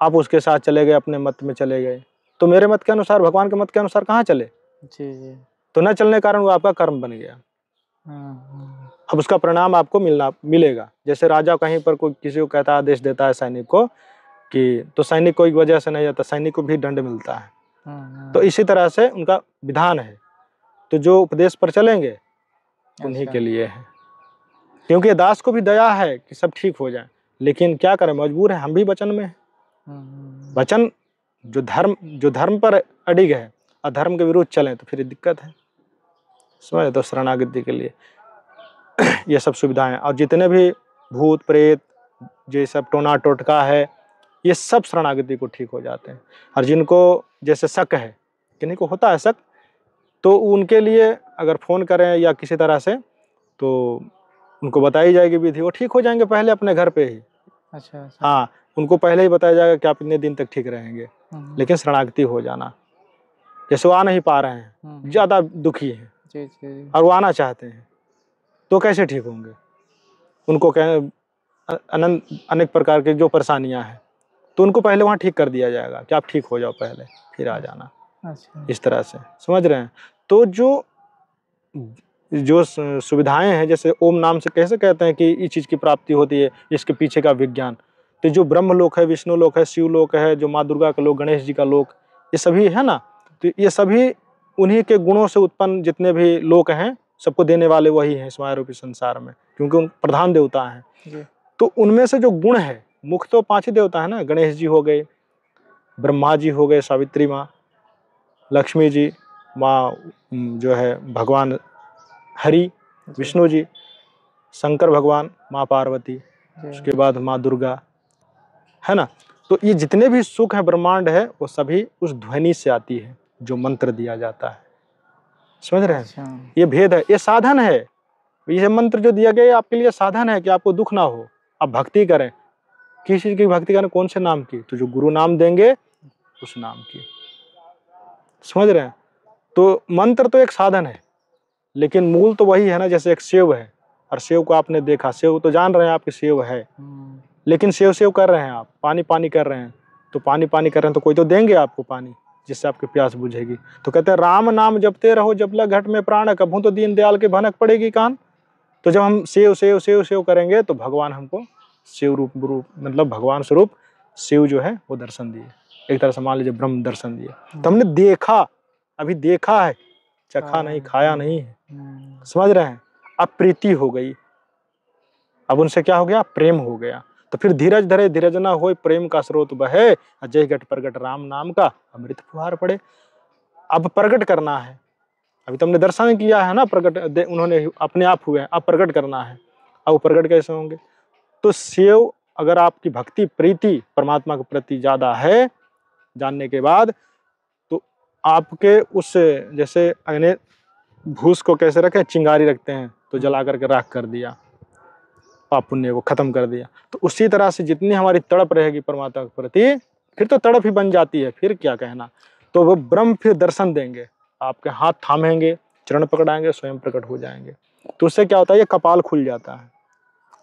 आप उसके साथ चले गए, अपने मत में चले गए, तो मेरे मत के अनुसार, भगवान के मत के अनुसार कहाँ चले? जी। तो न चलने के कारण वो आपका कर्म बन गया। अब उसका परिणाम आपको मिलेगा। जैसे राजा कहीं पर कोई किसी को कहता आदेश देता है सैनिक को कि, तो सैनिक कोई वजह से नहीं जाता, सैनिक को भी दंड मिलता है। तो इसी तरह से उनका विधान है। तो जो उपदेश पर चलेंगे उन्हीं के लिए है, क्योंकि दास को भी दया है कि सब ठीक हो जाए, लेकिन क्या करें, मजबूर है, हम भी वचन में हैं। वचन जो धर्म पर अडिग है, अधर्म के विरुद्ध चलें तो फिर दिक्कत है, समझे? तो शरणागति के लिए ये सब सुविधाएं, और जितने भी भूत प्रेत, ये सब टोना टोटका है, ये सब शरणागति को ठीक हो जाते हैं। और जिनको जैसे शक है, किन्हीं को होता है शक, तो उनके लिए अगर फ़ोन करें या किसी तरह से, तो उनको बताई जाएगी विधि, वो ठीक हो जाएंगे पहले अपने घर पे ही। अच्छा। हाँ, उनको पहले ही बताया जाएगा कि आप इतने दिन तक ठीक रहेंगे। लेकिन शरणागति हो जाना, जैसे वो आ नहीं पा रहे हैं, ज़्यादा दुखी हैं जी। और वो आना चाहते हैं, तो कैसे ठीक होंगे? उनको अनेक प्रकार की जो परेशानियां हैं, तो उनको पहले वहाँ ठीक कर दिया जाएगा कि आप ठीक हो जाओ पहले, फिर आ जाना। अच्छा। इस तरह से समझ रहे हैं। तो जो सुविधाएं हैं, जैसे ओम नाम से कैसे कहते हैं कि इस चीज़ की प्राप्ति होती है, इसके पीछे का विज्ञान, तो जो ब्रह्म लोक है, विष्णु लोक है, शिव लोक है, जो माँ दुर्गा का लोक, गणेश जी का लोक, ये सभी है ना, तो ये सभी उन्हीं के गुणों से उत्पन्न जितने भी लोक हैं, सबको देने वाले वही हैं इस मायारूपी संसार में, क्योंकि उन प्रधान देवता हैं। तो उनमें से जो गुण है, मुख्य तो 5 ही देवता है ना, गणेश जी हो गए, ब्रह्मा जी हो गए, सावित्री माँ, लक्ष्मी जी, माँ जो है भगवान हरि, विष्णु जी, शंकर भगवान, माँ पार्वती, उसके बाद माँ दुर्गा, है ना। तो ये जितने भी सुख है, ब्रह्मांड है, वो सभी उस ध्वनि से आती है जो मंत्र दिया जाता है। समझ रहे हैं? ये भेद है, ये साधन है। ये मंत्र जो दिया गया आपके लिए साधन है कि आपको दुख ना हो, आप भक्ति करें। किस चीज की भक्ति करें? कौन से नाम की? तो जो गुरु नाम देंगे उस नाम की। समझ रहे हैं? तो मंत्र तो एक साधन है, लेकिन मूल तो वही है ना। जैसे एक सेव है, और सेव को आपने देखा, सेव तो जान रहे हैं आपकी सेव है, लेकिन सेव कर रहे हैं आप, पानी पानी कर रहे हैं, तो पानी पानी कर रहे हैं तो कोई तो देंगे आपको पानी, जिससे आपकी प्यास बुझेगी। तो कहते हैं राम नाम जपते रहो जब लग घट में प्राण, कभू तो दीन दयाल के भनक पड़ेगी कान। तो जब हम सेव करेंगे तो भगवान हमको शिव रूप मतलब भगवान स्वरूप शिव जो है वो दर्शन दिए, एक तरह से मान लीजिए ब्रह्म दर्शन दिए। तो हमने देखा, अभी देखा है, चखा नहीं, खाया नहीं है। समझ रहे हैं? अब प्रीति हो गई, अब उनसे क्या हो गया? प्रेम हो गया। तो फिर धीरज धरे धीरज ना होए, प्रेम का स्रोत बहे, अजय घट प्रगट राम नाम का अमृत फुहार पड़े। अब प्रकट करना है, अभी तुमने दर्शन किया है ना, प्रकट उन्होंने अपने आप हुए, अब प्रकट करना है। अब प्रकट कैसे होंगे? तो शिव, अगर आपकी भक्ति प्रीति परमात्मा के प्रति ज्यादा है जानने के बाद, तो आपके उस जैसे अग्नि भूस को कैसे रखें, चिंगारी रखते हैं, तो जला करके राख कर दिया, पाप पुण्य को खत्म कर दिया। तो उसी तरह से जितनी हमारी तड़प रहेगी परमात्मा के प्रति, फिर तो तड़प ही बन जाती है, फिर क्या कहना। तो वो ब्रह्म फिर दर्शन देंगे, आपके हाथ थामेंगे, चरण पकड़ाएंगे, स्वयं प्रकट हो जाएंगे। तो उससे क्या होता है? ये कपाल खुल जाता है।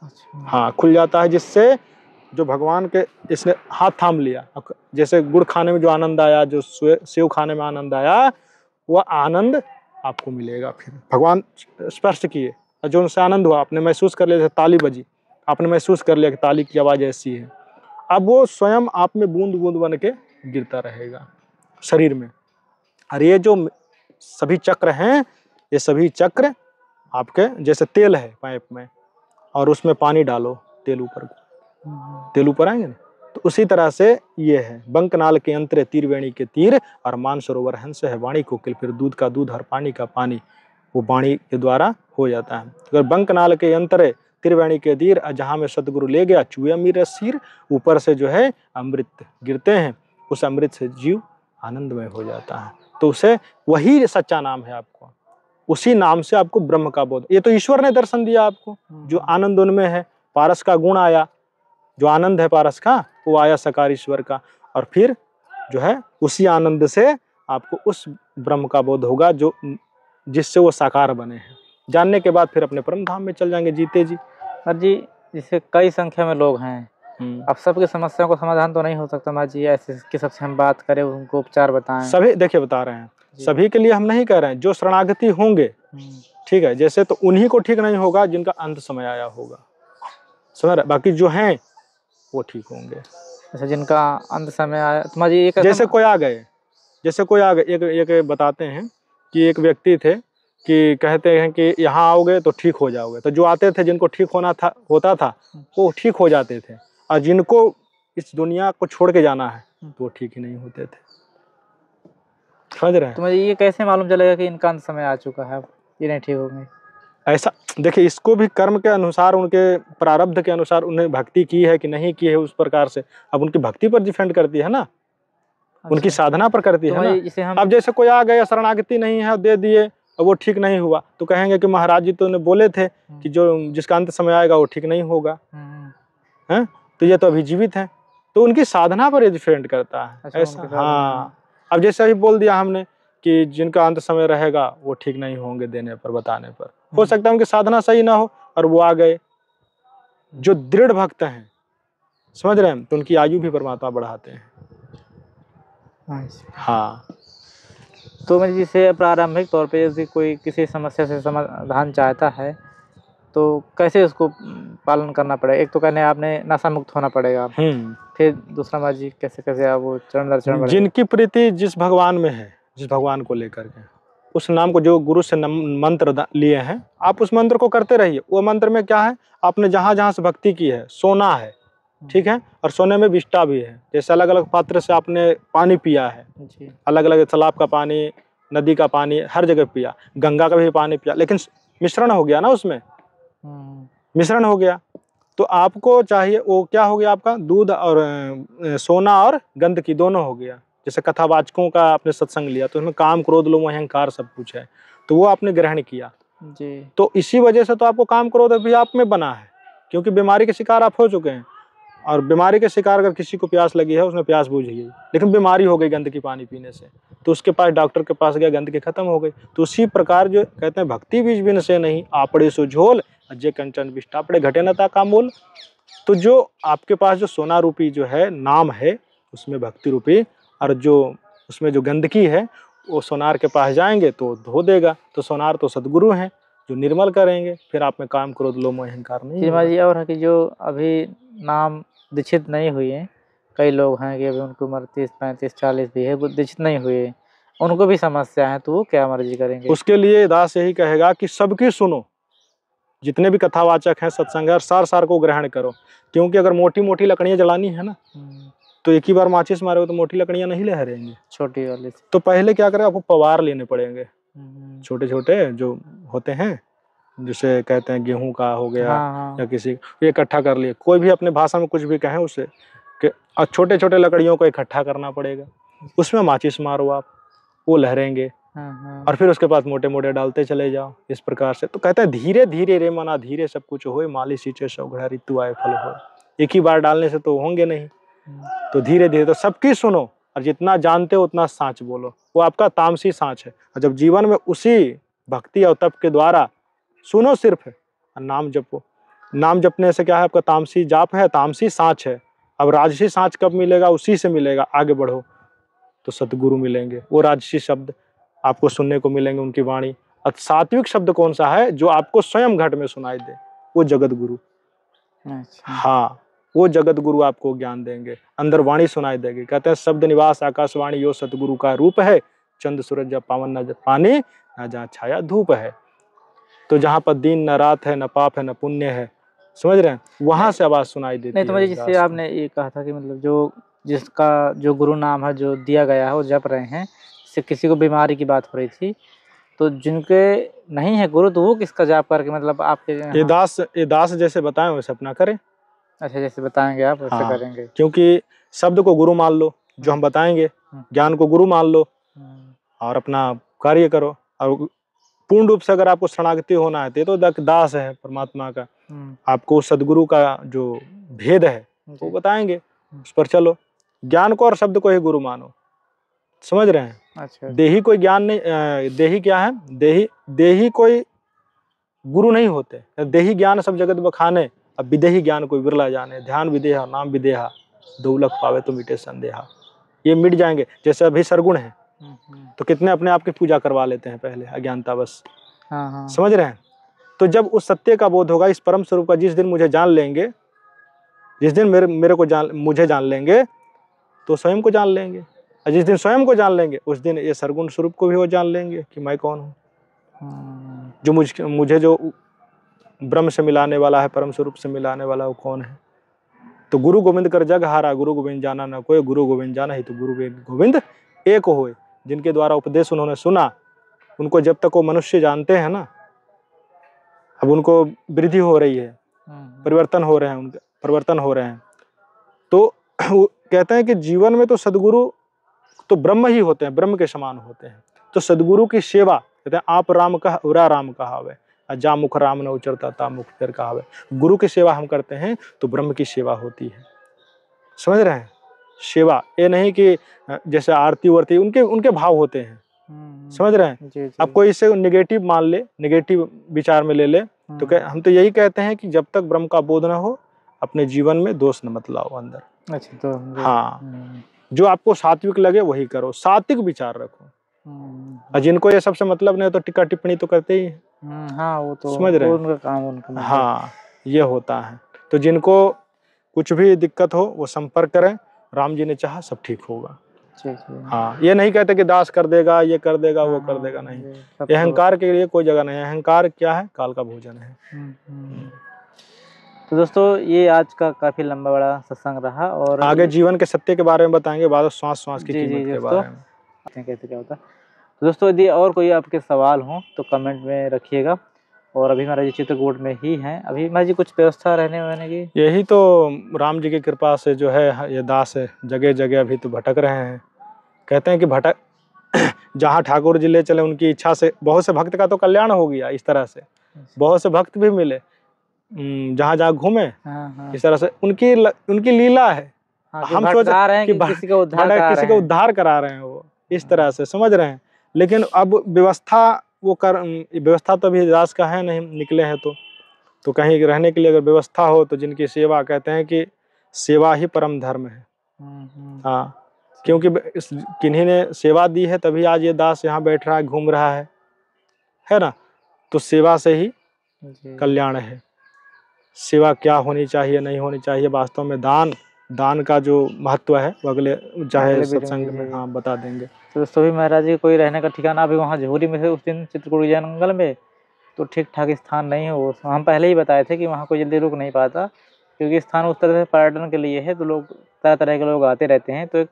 अच्छा। हाँ, खुल जाता है, जिससे जो भगवान के इसने हाथ थाम लिया, जैसे गुड़ खाने में जो आनंद आया, जो सेव खाने में आनंद आया, वह आनंद आपको मिलेगा। फिर भगवान स्पर्श किए और जो उनसे आनंद हुआ, आपने महसूस कर लिया, जैसे ताली बजी, आपने महसूस कर लिया कि ताली की आवाज ऐसी है। अब वो स्वयं आप में बूंद बूंद बन के गिरता रहेगा शरीर में। और ये जो सभी चक्र हैं, ये सभी चक्र आपके जैसे तेल है पाइप में, और उसमें पानी डालो, तेल ऊपर आएंगे ना, तो उसी तरह से ये है। बंकनाल के अंतरे तीर वेणी के तीर, और मानसरोवर हंस है वाणी कोकिल, फिर दूध का दूध और पानी का पानी, वो वाणी के द्वारा हो जाता है। अगर बंकनाल के अंतरे त्रिवेणी के तीर, जहाँ में सतगुरु ले गया चूहे अमीर सिर, ऊपर से जो है अमृत गिरते हैं, उस अमृत से जीव आनंदमय हो जाता है। तो उसे वही सच्चा नाम है आपको, उसी नाम से आपको ब्रह्म का बोध। ये तो ईश्वर ने दर्शन दिया आपको, जो आनंद उनमें है, पारस का गुण आया, जो आनंद है पारस का, वो आया सकार ईश्वर का, और फिर जो है उसी आनंद से आपको उस ब्रह्म का बोध होगा, जो जिससे वो साकार बने हैं। जानने के बाद फिर अपने परम धाम में चल जाएंगे जीते जी। सर जी, जैसे कई संख्या में लोग हैं, अब सबकी समस्याओं का समाधान तो नहीं हो सकता महाराज जी, ऐसे कि सबसे हम बात करें, उनको उपचार बताएं। सभी देखिए बता रहे हैं, सभी के लिए हम नहीं कह रहे हैं, जो शरणागति होंगे, ठीक है, जैसे तो उन्हीं को ठीक नहीं होगा जिनका अंत समय आया होगा, समझ रहे, बाकी जो हैं वो ठीक होंगे। अच्छा, जिनका अंत समय आया, तो महाराज जी जैसे कोई आ गए, एक बताते हैं कि एक व्यक्ति थे कि कहते हैं कि यहाँ आओगे तो ठीक हो जाओगे, तो जो आते थे जिनको ठीक होता था वो ठीक हो जाते थे, और जिनको इस दुनिया को छोड़ के जाना है तो वो ठीक ही नहीं होते थे। समझ रहे हैं? तो मुझे ये कैसे मालूम चलेगा कि इनका अंत समय आ चुका है, ये नहीं ठीक होंगे? ऐसा देखिए, इसको भी कर्म के अनुसार, उनके प्रारब्ध के अनुसार उन्हें भक्ति की है कि नहीं की है, उस प्रकार से अब उनकी भक्ति पर डिपेंड करती है ना, उनकी अच्छा। साधना पर करती तो है ना। इसे हम अब जैसे कोई आ गया, शरणागति नहीं है और दे दिए और वो ठीक नहीं हुआ, तो कहेंगे कि महाराज जी तो ने बोले थे कि जो जिसका अंत समय आएगा वो ठीक नहीं होगा, हैं, तो ये तो अभी जीवित है। तो उनकी साधना पर डिपेंड करता है। अच्छा, ऐसा, उनकी हाँ। अब जैसे अभी बोल दिया हमने कि जिनका अंत समय रहेगा वो ठीक नहीं होंगे, देने पर, बताने पर, हो सकता है उनकी साधना सही ना हो और वो आ गए। जो दृढ़ भक्त हैं, समझ रहे हैं, तो उनकी आयु भी परमात्मा बढ़ाते हैं। हाँ। तो मैं जिसे प्रारंभिक तौर पे यदि कोई किसी समस्या से समाधान चाहता है तो कैसे उसको पालन करना पड़ेगा? एक तो कहने आपने नशा मुक्त होना पड़ेगा, फिर दूसरा बात जी कैसे कैसे आप वो चरण दर चरण बढ़ेंगे? जिनकी प्रीति जिस भगवान में है, जिस भगवान को लेकर के, उस नाम को जो गुरु से मंत्र लिए हैं, आप उस मंत्र को करते रहिए। वो मंत्र में क्या है, आपने जहाँ जहाँ से भक्ति की है, सोना है, ठीक है, और सोने में विष्टा भी है। जैसे अलग अलग पात्र से आपने पानी पिया है, अलग अलग तालाब का पानी, नदी का पानी, हर जगह पिया, गंगा का भी पानी पिया, लेकिन मिश्रण हो गया ना, उसमें मिश्रण हो गया। तो आपको चाहिए वो क्या हो गया, आपका दूध और सोना और गंदगी दोनों हो गया। जैसे कथावाचकों का आपने सत्संग लिया तो उसमें काम, क्रोध, लोभ, अहंकार सब कुछ है, तो वो आपने ग्रहण किया जी। तो इसी वजह से तो आपको काम, क्रोध भी आप में बना है, क्योंकि बीमारी के शिकार आप हो चुके हैं। और बीमारी के शिकार अगर किसी को प्यास लगी है, उसने प्यास बुझ गई, लेकिन बीमारी हो गई गंदगी पानी पीने से, तो उसके पास डॉक्टर के पास गया, गंदगी खत्म हो गई। तो उसी प्रकार जो कहते हैं, भक्ति बीज बिन से नहीं आपड़े सो झोल, अजय कंचन विष्टापड़े घटे न ता का मोल। तो जो आपके पास जो सोना रूपी जो है नाम है, उसमें भक्ति रूपी, और जो उसमें जो गंदगी है वो सोनार के पास जाएंगे तो धो देगा। तो सोनार तो सदगुरु हैं जो निर्मल करेंगे, फिर आप में काम, क्रोध, लोभ, अहंकार नहीं होगा। जी और है कि जो अभी नाम दीक्षित नहीं हुए हैं, कई लोग हैं कि अभी उनको उम्र 30, 35, 40 भी है, वो दीक्षित नहीं हुए, उनको भी समस्या है, तो वो क्या मर्जी करेंगे? उसके लिए दास यही कहेगा कि सबकी सुनो, जितने भी कथावाचक हैं, सत्संग है, सार सार को ग्रहण करो। क्योंकि अगर मोटी मोटी लकड़ियां जलानी है ना, तो एक ही बार माचिस मारोगे तो मोटी लकड़ियां नहीं लहरेंगी, छोटी वाली। तो पहले क्या करें, आपको पवार लेने पड़ेंगे, छोटे छोटे जो होते हैं, जिसे कहते हैं गेहूं का हो गया, या किसी ये इकट्ठा कर लिए, कोई भी अपने भाषा में कुछ भी कहें उसे, और छोटे छोटे लकड़ियों को इकट्ठा करना पड़ेगा, उसमें माचिस मारो आप, वो लहरेंगे, और फिर उसके बाद मोटे मोटे डालते चले जाओ, इस प्रकार से। तो कहते हैं धीरे धीरे रे मना धीरे सब कुछ होए, माली सींचे सौ घड़ा ऋतु आए फल हो। एक ही बार डालने से तो होंगे नहीं, तो धीरे धीरे। तो सबकी सुनो, और जितना जानते हो उतना सांच बोलो, वो आपका तामसी सांच है। और जब जीवन में उसी भक्ति और तप के द्वारा सुनो सिर्फ, और नाम जपो, नाम जपने से क्या है, आपका तामसी जाप है, तामसी सांच है। अब राजसी सांच कब मिलेगा, उसी से मिलेगा। आगे बढ़ो तो सतगुरु मिलेंगे, वो राजसी शब्द आपको सुनने को मिलेंगे, उनकी वाणी। और सात्विक शब्द कौन सा है, जो आपको स्वयं घट में सुनाई दे, वो जगत गुरु। हाँ, वो जगत गुरु आपको ज्ञान देंगे, अंदर वाणी सुनाई देगी। कहते हैं शब्द निवास आकाशवाणी यो सतगुरु का रूप है, चंद सूरज जब पावन न पानी, न जहाँ छाया धूप है। तो जहाँ पर दिन न रात है, न पाप है, न पुण्य है, समझ रहे हैं, वहां से आवाज सुनाई देती है। नहीं तो मुझे जिससे आपने ये कहा था कि मतलब जो जिसका जो गुरु नाम है जो दिया गया है वो जप रहे हैं, जैसे किसी को बीमारी की बात हो रही थी, तो जिनके नहीं है गुरु तो वो किसका जाप करके मतलब आपके ये दास जैसे बताएं वैसे अपना करें। अच्छा, जैसे बताएंगे आप वैसे करेंगे। क्योंकि शब्द को गुरु मान लो, जो हम बताएंगे, ज्ञान को गुरु मान लो, और अपना कार्य करो। और पूर्ण रूप से अगर आपको शरणागति होना है तो दास है परमात्मा का, आपको सदगुरु का जो भेद है वो बताएंगे, उस पर चलो। ज्ञान को और शब्द को ही गुरु मानो, समझ रहे हैं। अच्छा। देही कोई ज्ञान नहीं, देही क्या है, देही कोई गुरु नहीं होते। देही ज्ञान सब जगत बखाने, अब विदेही ज्ञान कोई विरला जाने। ध्यान विदेहा नाम विदेहा, दौलत पावे तो मिटे संदेहा। ये मिट जाएंगे। जैसे अभी सरगुण है तो कितने अपने आप की पूजा करवा लेते हैं पहले, अज्ञानता बस। समझ रहे हैं। तो जब उस सत्य का बोध होगा, इस परम स्वरूप का, जिस दिन मुझे जान लेंगे, जिस दिन मेरे को मुझे जान लेंगे, तो स्वयं को जान लेंगे। और जिस दिन स्वयं को जान लेंगे, उस दिन ये सरगुण स्वरूप को भी वो जान लेंगे कि मैं कौन हूँ। जो मुझे जो ब्रह्म से मिलाने वाला है, परम स्वरूप से मिलाने वाला, वो कौन है। तो गुरु गोविंद कर जग हारा, गुरु गोविंद जाना न कोई, गुरु गोविंद जाना ही तो गुरु गोविंद एक होए। जिनके द्वारा उपदेश उन्होंने सुना, उनको जब तक वो मनुष्य जानते हैं ना, अब उनको वृद्धि हो रही है, परिवर्तन हो रहे हैं, उनके परिवर्तन हो रहे हैं। तो वो कहते हैं कि जीवन में तो सदगुरु तो ब्रह्म ही होते हैं, ब्रह्म के समान होते हैं। तो सदगुरु की सेवा, कहते हैं आप राम कह उरा राम कहावे, जा मुख राम न उचरता ता मुख फिर कहावे। गुरु की सेवा हम करते हैं तो ब्रह्म की सेवा होती है। समझ रहे हैं? सेवा ये नहीं कि जैसे आरती वारती उनके उनके भाव होते हैं। समझ रहे हैं? जी, जी। अब कोई इसे नेगेटिव मान ले, नेगेटिव विचार में ले ले, तो हम तो यही कहते हैं कि जब तक ब्रह्म का बोध न हो अपने जीवन में दोष न मत लाओ अंदर। अच्छा, तो हाँ, जो आपको सात्विक लगे वही करो, सात्विक विचार रखो। और जिनको ये सबसे मतलब नहीं तो टिक्का टिप्पणी तो करते ही हैं। हाँ, वो तो समझ रहे हैं? उनका काम, उनका हाँ, ये होता है। तो जिनको कुछ भी दिक्कत हो वो संपर्क करें, राम जी ने चाहा सब ठीक होगा। हाँ, ये नहीं कहते कि दास कर देगा, ये कर देगा, वो कर देगा, नहीं। ये अहंकार के लिए कोई जगह नहीं है। अहंकार क्या है? काल का भोजन है। तो दोस्तों ये आज का काफी लंबा बड़ा सत्संग रहा, और आगे जीवन के सत्य के बारे में बताएंगे, बाद श्वास श्वास की कीमत के बारे में कैसे क्या होता। तो दोस्तों यदि और कोई आपके सवाल हो तो कमेंट में रखिएगा। और अभी महाराज जी चित्रकूट में ही हैं। अभी महाराज जी कुछ व्यवस्था रहने वहने की? यही तो राम जी की कृपा से जो है ये दास जगह जगह अभी तो भटक रहे हैं। कहते हैं कि भटक जहाँ ठाकुर जी ले चले उनकी इच्छा से बहुत से भक्त का तो कल्याण हो गया। इस तरह से बहुत से भक्त भी मिले जहाँ जहाँ घूमे। इस तरह से उनकी लीला है। हम सोच रहे हैं कि किसी का उद्धार करा रहे हैं वो, इस तरह से। समझ रहे हैं? लेकिन अब व्यवस्था व्यवस्था तो अभी दास का है नहीं, निकले हैं तो कहीं रहने के लिए अगर व्यवस्था हो तो जिनकी सेवा, कहते हैं कि सेवा ही परम धर्म है। हाँ, क्योंकि किन्हीं ने सेवा दी है तभी आज ये दास यहाँ बैठ रहा है, घूम रहा है ना। तो सेवा से ही कल्याण है। सेवा क्या होनी चाहिए, नहीं होनी चाहिए, वास्तव में दान का जो महत्व है वो अगले चाहे सत्संग में हाँ बता देंगे। तो दोस्तों भी महाराज जी कोई रहने का ठिकाना अभी वहाँ झोरी में से उस दिन चित्रकूट जंगल में तो ठीक ठाक स्थान नहीं हो। हम पहले ही बताए थे कि वहाँ कोई जल्दी रुक नहीं पाता, क्योंकि स्थान उस तरह से पर्यटन के लिए है, तो लोग तरह तरह के लोग आते रहते हैं, तो एक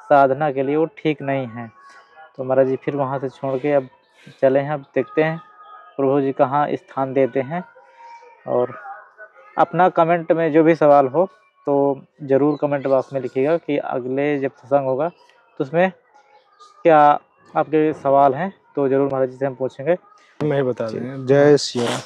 साधना के लिए वो ठीक नहीं है। तो महाराज जी फिर वहाँ से छोड़ के अब चले हैं। अब देखते हैं प्रभु जी कहाँ स्थान देते हैं। और अपना कमेंट में जो भी सवाल हो तो ज़रूर कमेंट बॉक्स में लिखिएगा कि अगले जब सत्संग होगा तो उसमें क्या आपके सवाल हैं, तो ज़रूर महाराज जी से हम पूछेंगे। मैं ही बता देंगे। जय श्री राम।